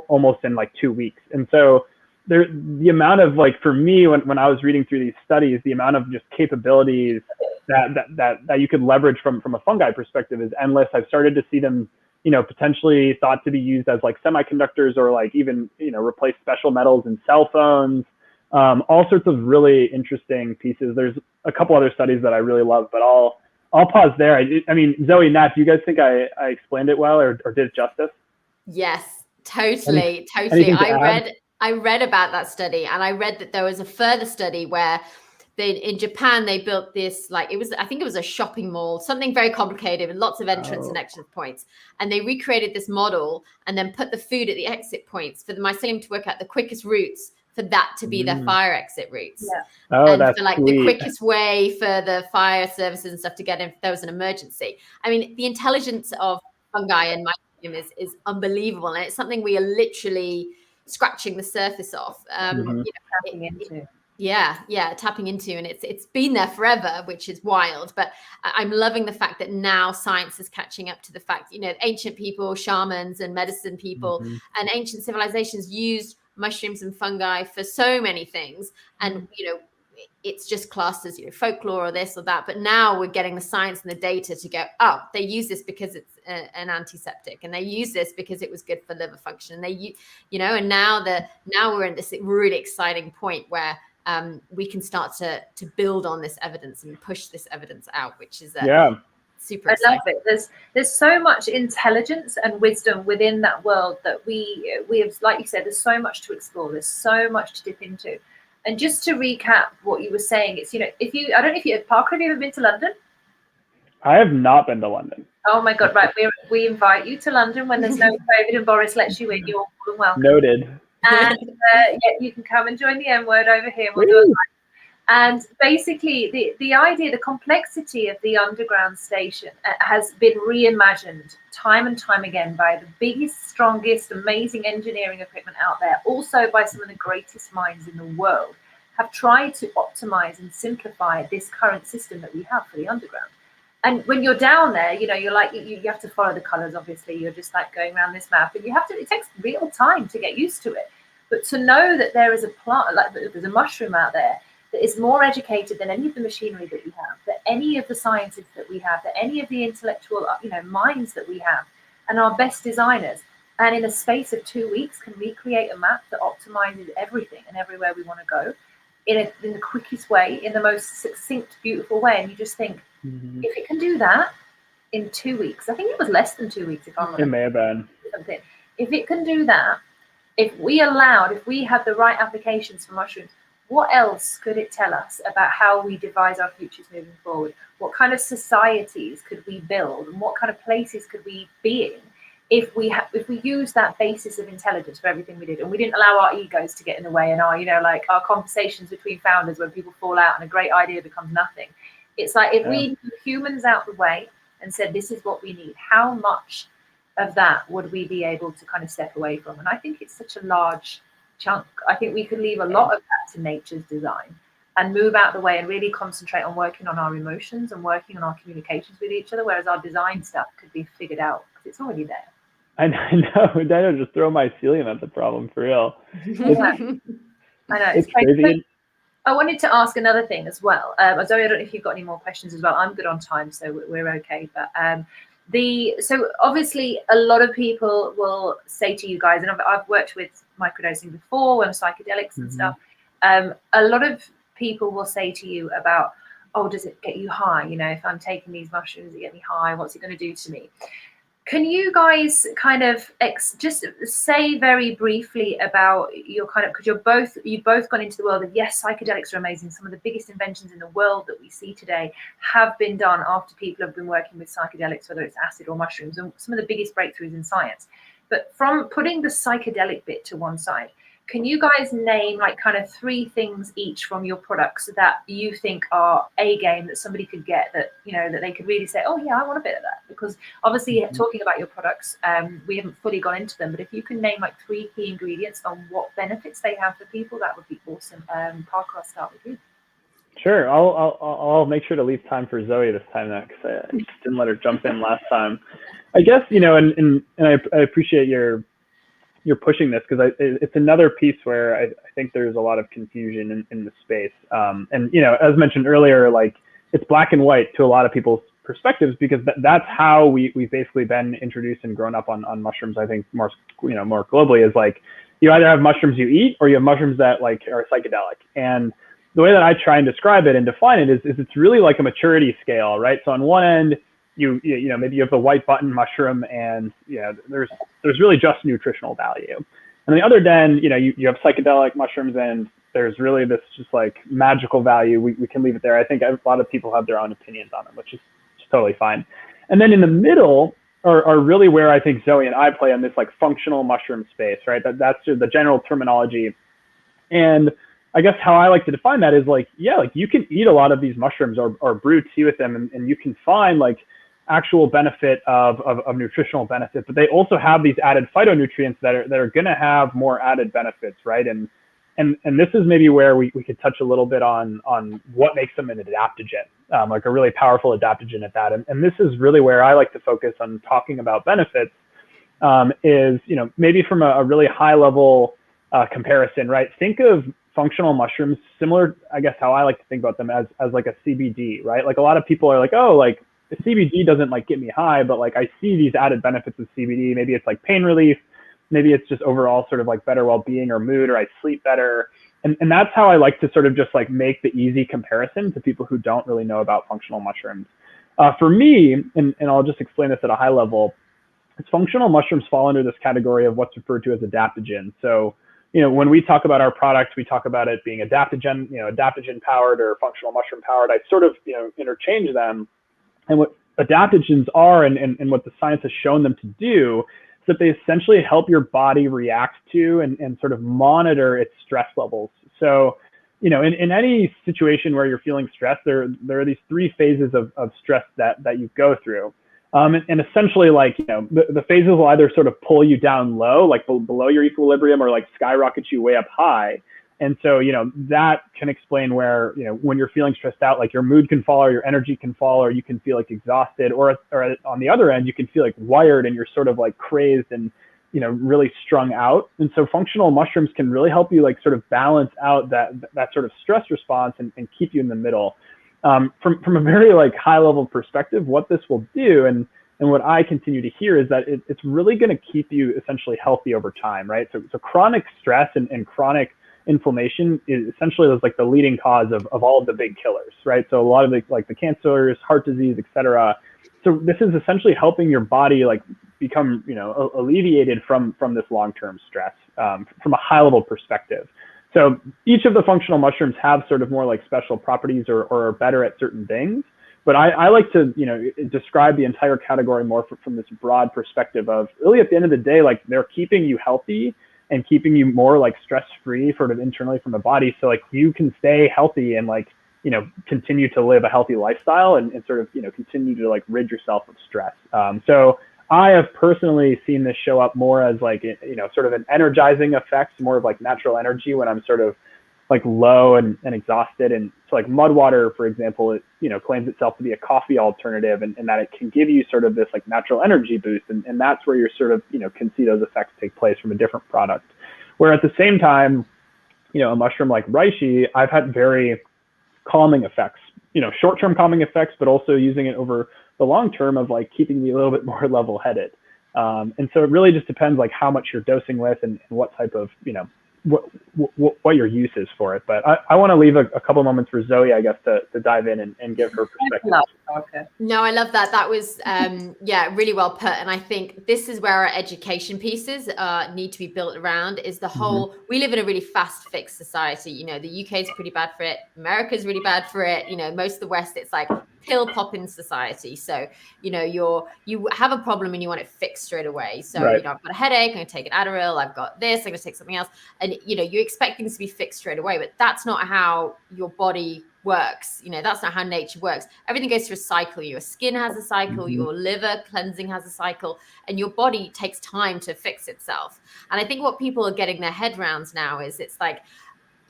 almost in like 2 weeks. And so the amount of like, for me, when I was reading through these studies, the amount of just capabilities that you could leverage from a fungi perspective is endless. I've started to see them, potentially thought to be used as like semiconductors or like even, replace special metals in cell phones, all sorts of really interesting pieces. There's a couple other studies that I really love, but I'll pause there. I mean, Zoe, Nat, do you guys think I explained it well or did it justice? Yes, totally. I read about that study, and I read that there was a further study where in Japan, they built this, like, I think it was a shopping mall, something very complicated with lots of entrance and exit points. And they recreated this model and then put the food at the exit points for the mycelium to work out the quickest routes for that to be their fire exit routes. Yeah. Oh, and that's for like sweet. The quickest way for the fire services and stuff to get in if there was an emergency. I mean, the intelligence of fungi and mycelium is unbelievable. And it's something we are literally scratching the surface of. Tapping into. Tapping into, and it's been there forever, which is wild. But I'm loving the fact that now science is catching up to the fact, ancient people, shamans and medicine people and ancient civilizations used mushrooms and fungi for so many things. And, it's just classed as, folklore or this or that. But now we're getting the science and the data to go, oh, they use this because it's an antiseptic, and they use this because it was good for liver function. And and now we're in this really exciting point where we can start to build on this evidence and push this evidence out, which is super exciting. I love it. There's so much intelligence and wisdom within that world that we have, like you said, there's so much to explore. There's so much to dip into. And just to recap what you were saying, it's, I don't know if you, Parker, have you ever been to London? I have not been to London. Oh my God, right. We invite you to London when there's no COVID and Boris lets you in. You're more than welcome. Noted. And you can come and join the M word over here. We'll do it. And basically, the idea, the complexity of the underground station has been reimagined time and time again by the biggest, strongest, amazing engineering equipment out there, also by some of the greatest minds in the world, have tried to optimize and simplify this current system that we have for the underground. And when you're down there, you're like, you have to follow the colors, obviously. You're just like going around this map, and it takes real time to get used to it. But to know that there is a plant, like there's a mushroom out there that is more educated than any of the machinery that we have, that any of the scientists that we have, that any of the intellectual, minds that we have, and our best designers, and in a space of 2 weeks can recreate a map that optimizes everything and everywhere we want to go in the quickest way, in the most succinct, beautiful way. And you just think, if it can do that in 2 weeks, I think it was less than 2 weeks, if I'm It may have been. Something. If it can do that, if we had the right applications for mushrooms, what else could it tell us about how we devise our futures moving forward? What kind of societies could we build, and what kind of places could we be in if we use that basis of intelligence for everything we did, and we didn't allow our egos to get in the way, and our conversations between founders when people fall out and a great idea becomes nothing. It's like if we put humans out the way and said, this is what we need, how much of that would we be able to kind of step away from? And I think it's such a large chunk. I think we could leave a lot of that to nature's design and move out the way and really concentrate on working on our emotions and working on our communications with each other, whereas our design stuff could be figured out because it's already there. I know, just throw mycelium at the problem for real. I know, it's crazy. I wanted to ask another thing as well. Zoe, I don't know if you've got any more questions as well. I'm good on time, so we're okay. But so obviously a lot of people will say to you guys, and I've worked with microdosing before and psychedelics and stuff. A lot of people will say to you about, oh, does it get you high? If I'm taking these mushrooms, does it get me high? What's it going to do to me? Can you guys kind of just say very briefly about your kind of, because you've both gone into the world of, yes, psychedelics are amazing. Some of the biggest inventions in the world that we see today have been done after people have been working with psychedelics, whether it's acid or mushrooms, and some of the biggest breakthroughs in science. But from putting the psychedelic bit to one side, can you guys name like kind of 3 things each from your products that you think are a game that somebody could get, that, you know, that they could really say, oh yeah, I want a bit of that? Because obviously talking about your products, we haven't fully gone into them, but if you can name like 3 key ingredients on what benefits they have for people, that would be awesome. Parker, I'll start with you. Sure. I'll make sure to leave time for Zoey this time, because I just didn't let her jump in last time. I guess, you know, and I appreciate your pushing this, because it's another piece where I think there's a lot of confusion in the space. And, you know, as mentioned earlier, like, it's black and white to a lot of people's perspectives, because that's how we've basically been introduced and grown up on mushrooms. I think more globally is like, you either have mushrooms you eat, or you have mushrooms that like are psychedelic. And the way that I try and describe it and define it is it's really like a maturity scale, right? So on one end, you know, maybe you have the white button mushroom, and, you know, there's really just nutritional value. And on the other end, you know, you have psychedelic mushrooms, and there's really this just like magical value. We can leave it there. I think a lot of people have their own opinions on them, which is totally fine. And then in the middle are really where I think Zoey and I play on this like functional mushroom space, right? That's the general terminology. And I guess how I like to define that is like, yeah, like you can eat a lot of these mushrooms or brew tea with them, and you can find like actual benefit of nutritional benefit, but they also have these added phytonutrients that are going to have more added benefits, right? And this is maybe where we could touch a little bit on what makes them an adaptogen, like a really powerful adaptogen at that. And this is really where I like to focus on talking about benefits, is, you know, maybe from a really high level comparison, right? Think of functional mushrooms similar, I guess, how I like to think about them as like a CBD, right? Like a lot of people are like, oh, like the CBD doesn't like get me high, but like I see these added benefits of CBD. Maybe it's like pain relief, maybe it's just overall sort of like better well-being or mood, or I sleep better. And that's how I like to sort of just like make the easy comparison to people who don't really know about functional mushrooms. For me, and I'll just explain this at a high level, functional mushrooms fall under this category of what's referred to as adaptogen. So, you know, when we talk about our product, we talk about it being adaptogen, you know, adaptogen powered or functional mushroom powered. I sort of, you know, interchange them. And what adaptogens are, and what the science has shown them to do, is that they essentially help your body react to and sort of monitor its stress levels. So, you know, in any situation where you're feeling stressed, there are these 3 phases of stress that you go through. And essentially, like, you know, the phases will either sort of pull you down low, like below your equilibrium, or like skyrocket you way up high. And so, you know, that can explain where, you know, when you're feeling stressed out, like your mood can fall, or your energy can fall, or you can feel like exhausted, or on the other end, you can feel like wired and you're sort of like crazed and, you know, really strung out. And so functional mushrooms can really help you like sort of balance out that sort of stress response and keep you in the middle. From a very like high level perspective, what this will do, and what I continue to hear, is that it's really going to keep you essentially healthy over time, right? So chronic stress and chronic inflammation is essentially like the leading cause of all of the big killers, right? So a lot of the cancers, heart disease, etc. So this is essentially helping your body like become, you know, alleviated from this long-term stress, from a high level perspective. So each of the functional mushrooms have sort of more like special properties or are better at certain things. But I like to, you know, describe the entire category more from this broad perspective of really at the end of the day, like they're keeping you healthy and keeping you more like stress-free sort of internally from the body. So like you can stay healthy and like, you know, continue to live a healthy lifestyle and sort of, you know, continue to like rid yourself of stress. So I have personally seen this show up more as like, you know, sort of an energizing effect, more of like natural energy when I'm sort of like low and exhausted. And so like mud water, for example, it, you know, claims itself to be a coffee alternative, and that it can give you sort of this like natural energy boost. And that's where you're sort of, you know, can see those effects take place from a different product. Where at the same time, you know, a mushroom like reishi, I've had very calming effects, you know, short-term calming effects, but also using it over the long term of like keeping me a little bit more level-headed. And so it really just depends like how much you're dosing with and what type of, you know, what your use is for it. But I want to leave a couple moments for Zoey, I guess, to dive in and give her perspective. Okay. No, I love that. That was, yeah, really well put. And I think this is where our education pieces need to be built around, is the whole, we live in a really fast fix society. You know, the UK is pretty bad for it. America's really bad for it. You know, most of the West, it's like pill popping society. So, you have a problem and you want it fixed straight away. So, Right. I've got a headache, I'm going to take an Adderall, I've got this, I'm going to take something else. And, you expect things to be fixed straight away, but that's not how your body works. That's not how nature works. Everything goes through a cycle. Your skin has a cycle, your liver cleansing has a cycle, and your body takes time to fix itself. And I think what people are getting their head round now is it's like,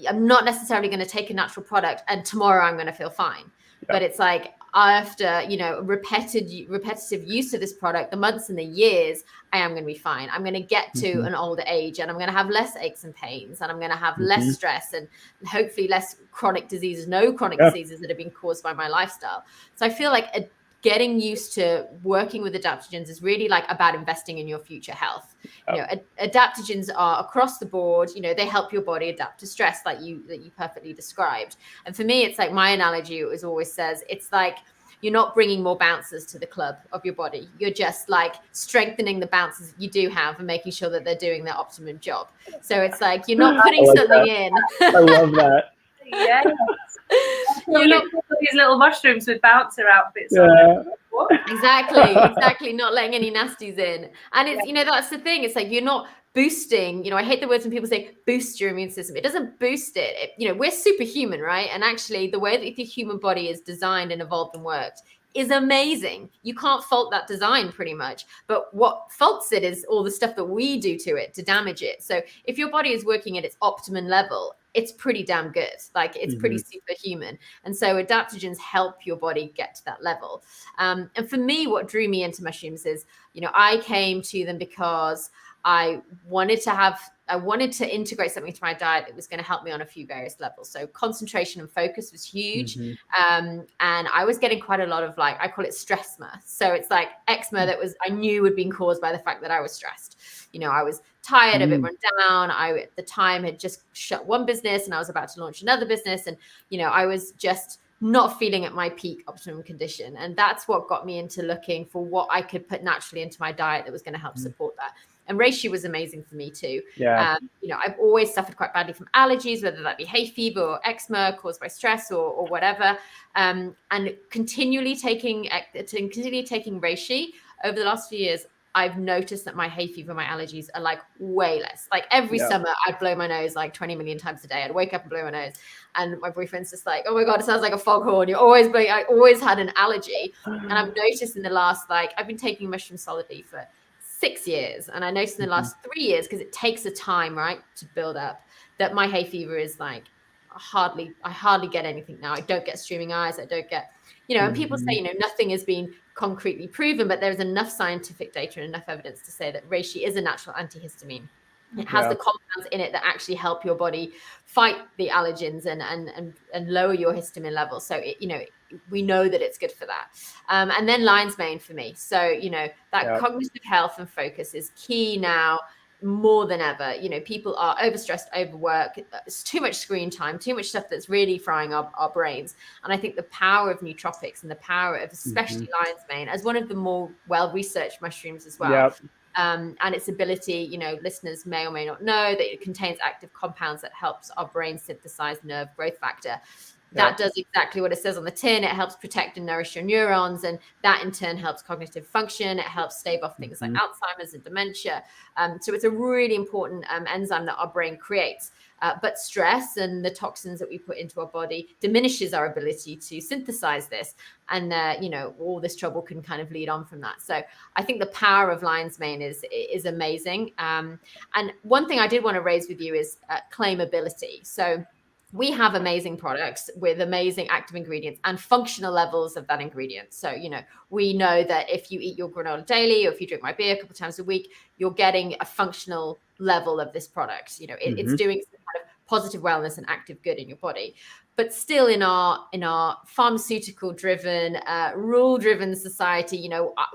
I'm not necessarily going to take a natural product and tomorrow I'm going to feel fine. But it's like after, repetitive use of this product, the months and the years, I am going to be fine. I'm going to get to an older age and I'm going to have less aches and pains and I'm going to have less stress and hopefully less chronic diseases, no chronic diseases that have been caused by my lifestyle. So I feel like getting used to working with adaptogens is really like about investing in your future health. Adaptogens are across the board. They help your body adapt to stress, that you perfectly described. And for me, it's like my analogy always says, it's like you're not bringing more bouncers to the club of your body. You're just like strengthening the bouncers that you do have and making sure that they're doing their optimum job. So it's like you're not putting something in. I love that. Yeah. You're not these little mushrooms with bouncer outfits on. Exactly. Not letting any nasties in. And it's, that's the thing. It's like, you're not boosting, I hate the words when people say boost your immune system. It doesn't boost it. We're superhuman, right? And actually the way that the human body is designed and evolved and worked is amazing. You can't fault that design pretty much. But what faults it is all the stuff that we do to it to damage it. So if your body is working at its optimum level, it's pretty damn good. Like it's pretty superhuman. And so adaptogens help your body get to that level. And for me, what drew me into mushrooms is, I came to them because I wanted to integrate something to my diet that was going to help me on a few various levels. So concentration and focus was huge. And I was getting quite a lot of I call it stressma. So it's like eczema that I knew had been caused by the fact that I was stressed. I was tired, a bit run down. I, at the time, had just shut one business and I was about to launch another business. And, I was just not feeling at my peak optimum condition. And that's what got me into looking for what I could put naturally into my diet that was going to help support that. And reishi was amazing for me too. I've always suffered quite badly from allergies, whether that be hay fever or eczema caused by stress or whatever. And continually taking reishi over the last few years, I've noticed that my hay fever, my allergies are like way less. Like every summer I'd blow my nose like 20 million times a day. I'd wake up and blow my nose. And my boyfriend's just like, oh my God, it sounds like a foghorn. You're always blowing. I always had an allergy. And I've noticed in the last, I've been taking mushrooms solidly for 6 years. And I noticed in the last 3 years, because it takes a time, right, to build up, that my hay fever is like, I hardly get anything now. I don't get streaming eyes. I don't get, and people say, nothing has been concretely proven, but there's enough scientific data and enough evidence to say that reishi is a natural antihistamine. It has the compounds in it that actually help your body fight the allergens and lower your histamine levels. So, we know that it's good for that. And then lion's mane for me. So, that cognitive health and focus is key now more than ever. People are overstressed, overworked. It's too much screen time, too much stuff that's really frying up our brains. And I think the power of nootropics and the power of especially lion's mane as one of the more well-researched mushrooms as well. And its ability, listeners may or may not know that it contains active compounds that helps our brain synthesize nerve growth factor. That does exactly what it says on the tin. It helps protect and nourish your neurons, and that in turn helps cognitive function. It helps stave off things like Alzheimer's and dementia. So it's a really important enzyme that our brain creates. But stress and the toxins that we put into our body diminishes our ability to synthesize this. And, all this trouble can kind of lead on from that. So I think the power of lion's mane is amazing. And one thing I did want to raise with you is claimability. So we have amazing products with amazing active ingredients and functional levels of that ingredient. So, we know that if you eat your granola daily or if you drink my beer a couple of times a week, you're getting a functional level of this product. It's doing some kind of positive wellness and active good in your body. But still in our pharmaceutical driven, rule driven society,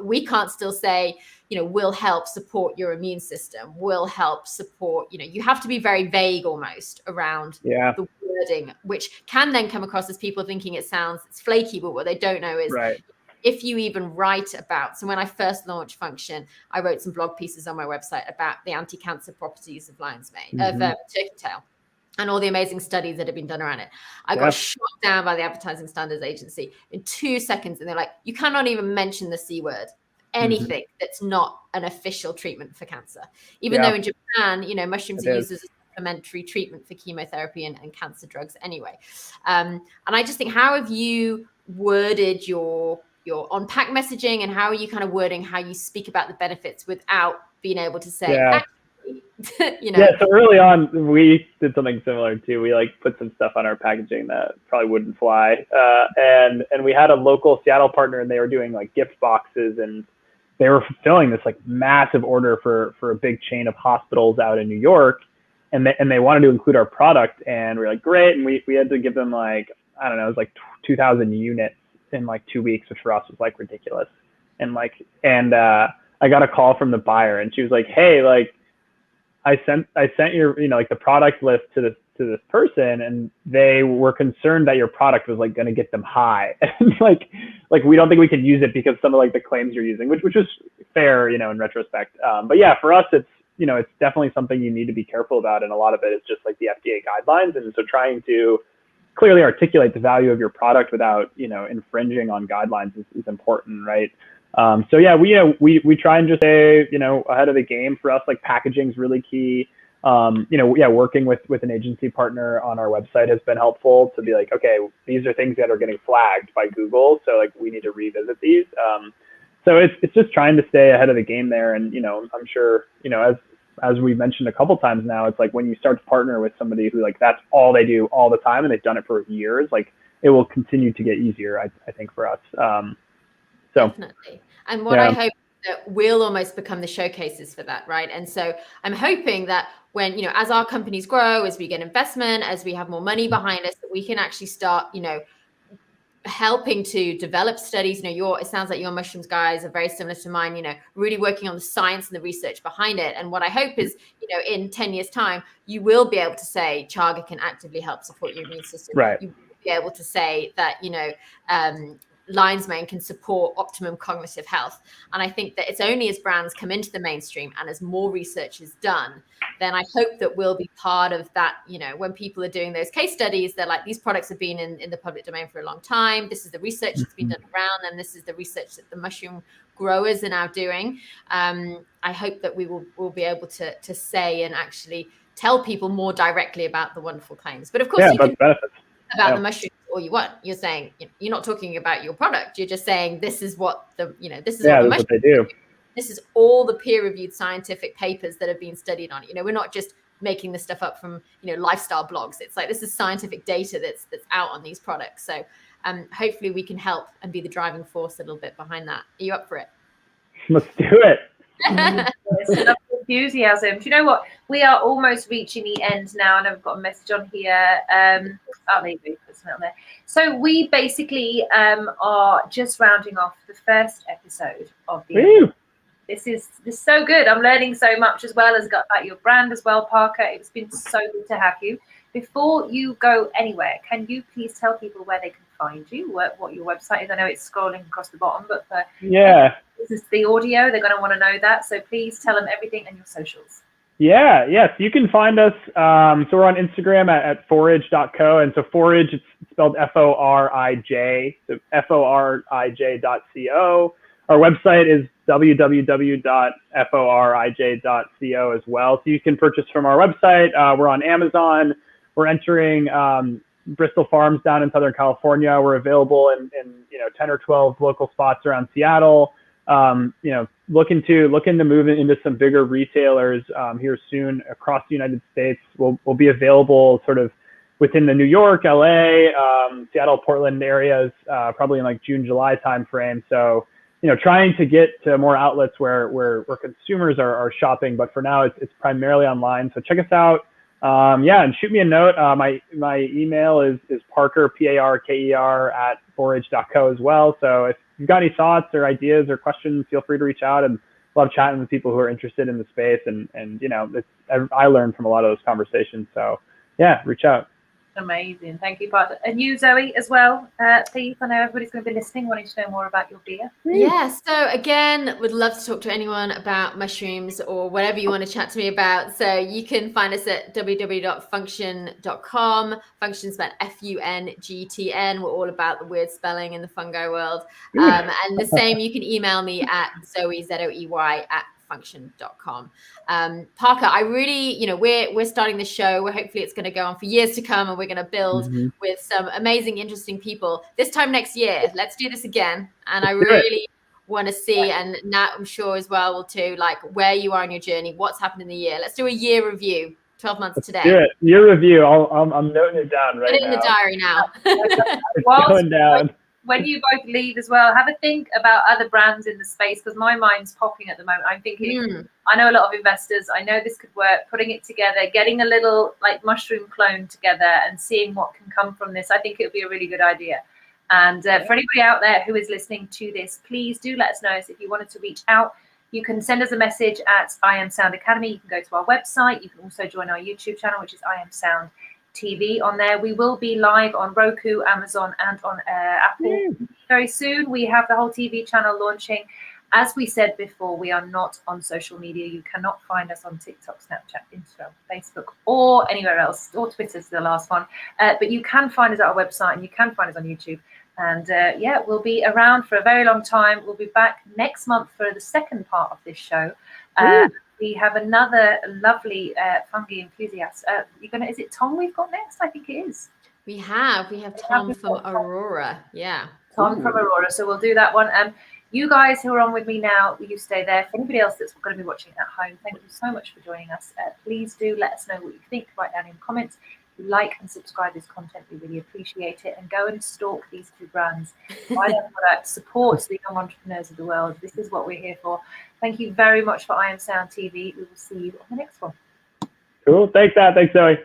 we can't still say, will help support your immune system, will help support, you have to be very vague almost around the wording, which can then come across as people thinking it's flaky, but what they don't know is if you even write about, so when I first launched Function, I wrote some blog pieces on my website about the anti-cancer properties of lion's mane, of turkey tail. and all the amazing studies that have been done around it. I got shot down by the Advertising Standards Agency in 2 seconds. And they're like, you cannot even mention the C word, anything that's not an official treatment for cancer. Even though in Japan, you know, mushrooms are used as a supplementary treatment for chemotherapy and cancer drugs anyway. And I just think, how have you worded your on-pack messaging, and how are you kind of wording how you speak about the benefits without being able to say, you know? Yeah, so early on, we did something similar too. We like put some stuff on our packaging that probably wouldn't fly. And we had a local Seattle partner, and they were doing like gift boxes, and they were fulfilling this like massive order for a big chain of hospitals out in New York. And they wanted to include our product, and we were like, great. And we had to give them like, I don't know, it was like 2,000 units in like 2 weeks, which for us was like ridiculous. And I got a call from the buyer, and she was like, hey, like, I sent your, you know, like the product list to this person, and they were concerned that your product was like going to get them high. And like we don't think we can use it because some of like the claims you're using, which is fair, you know, in retrospect. But yeah, for us, it's, you know, it's definitely something you need to be careful about. And a lot of it is just like the FDA guidelines. And so trying to clearly articulate the value of your product without, you know, infringing on guidelines is important, right? So yeah, we try and just stay, you know, ahead of the game. For us, like packaging is really key. You know, yeah, working with an agency partner on our website has been helpful to be like, okay, these are things that are getting flagged by Google, so like we need to revisit these. So it's just trying to stay ahead of the game there. And, you know, I'm sure, you know, as we've mentioned a couple times now, it's like when you start to partner with somebody who like that's all they do all the time and they've done it for years, like it will continue to get easier, I think, for us. So definitely. And what I hope that we'll almost become the showcases for that, right? And so I'm hoping that when, you know, as our companies grow, as we get investment, as we have more money behind us, that we can actually start, you know, helping to develop studies. You know, it sounds like your mushrooms guys are very similar to mine, you know, really working on the science and the research behind it. And what I hope is, you know, in 10 years time, you will be able to say chaga can actively help support your immune system. Right. You will be able to say that, you know, lion's mane can support optimum cognitive health. And I think that it's only as brands come into the mainstream and as more research is done, then I hope that we'll be part of that. You know, when people are doing those case studies, they're like, these products have been in the public domain for a long time. This is the research that's been done around them. This is the research that the mushroom growers are now doing. I hope that we'll be able to say and actually tell people more directly about the wonderful claims. But of course, you can benefits about the mushrooms all you want. You're saying, you're not talking about your product. You're just saying this is what the, you know, this is what they do. This is all the peer-reviewed scientific papers that have been studied on it. You know, we're not just making this stuff up from, you know, lifestyle blogs. It's like, this is scientific data that's out on these products. So hopefully we can help and be the driving force a little bit behind that. Are you up for it? Let's do it. Enthusiasm. Do you know what? We are almost reaching the end now, and I've got a message on here. There you go. It's not there. So we basically are just rounding off the first episode of the. This is so good. I'm learning so much, as well as got about your brand as well, Parker. It's been so good to have you. Before you go anywhere, can you please tell people where they can find you, what your website is? I know it's scrolling across the bottom, but this is the audio. They're going to want to know that. So please tell them everything and your socials. Yes, you can find us. So we're on Instagram at forij.co. And so Forij, it's spelled Forij, so forij.co. Our website is www.forij.co as well. So you can purchase from our website. We're on Amazon. We're entering Bristol Farms down in Southern California. We're available in 10 or 12 local spots around Seattle. Looking to move into some bigger retailers here soon across the United States. We'll be available sort of within the New York, LA, Seattle, Portland areas, probably in like June, July timeframe. So, trying to get to more outlets where consumers are shopping, but for now it's primarily online. So check us out. And shoot me a note. My email is Parker, Parker @forij.co as well. So if you've got any thoughts or ideas or questions, feel free to reach out, and love chatting with people who are interested in the space. And I learn from a lot of those conversations. So yeah, reach out. Amazing. Thank you, Parth. And you, Zoe, as well, please. I know everybody's going to be listening, wanting to know more about your beer. Yeah, so again, would love to talk to anyone about mushrooms or whatever you want to chat to me about. So you can find us at www.function.com. Function spelled FUNGTN. We're all about the weird spelling in the fungi world. And the same, you can email me at Zoey, Zoey, at function.com. Parker, I really, we're starting the show. Hopefully it's going to go on for years to come, and we're going to build with some amazing, interesting people. This time next year, let's do this again. And I really want to see, and Nat, I'm sure as well will too, like where you are in your journey, what's happened in the year. Let's do a year review, 12 months today. Do it. Year review. I'm noting it down right now. Put it in the diary now. It's going down. When you both leave as well, have a think about other brands in the space, because my mind's popping at the moment. I'm thinking, I know a lot of investors. I know this could work. Putting it together, getting a little like mushroom clone together and seeing what can come from this. I think it would be a really good idea. And for anybody out there who is listening to this, please do let us know. So if you wanted to reach out, you can send us a message at I Am Sound Academy. You can go to our website. You can also join our YouTube channel, which is I Am Sound TV. On there, we will be live on Roku, Amazon, and on Apple very soon. We have the whole TV channel launching. As we said before, we are not on social media. You cannot find us on TikTok, Snapchat, Instagram, Facebook, or anywhere else, or Twitter's the last one. But you can find us at our website, and you can find us on YouTube. And we'll be around for a very long time. We'll be back next month for the second part of this show. We have another lovely fungi enthusiast. Is it Tom we've got next? I think it is. We have Tom from Aurora. Yeah. Tom from Aurora. So we'll do that one. You guys who are on with me now, will you stay there? For anybody else that's going to be watching at home, thank you so much for joining us. Please do let us know what you think. Write down in the comments. If you like and subscribe this content, we really appreciate it. And go and stalk these two brands. Buy their products, support the young entrepreneurs of the world. This is what we're here for. Thank you very much for I Am Sound TV. We will see you on the next one. Cool. Thanks, Nat. Thanks, Zoe.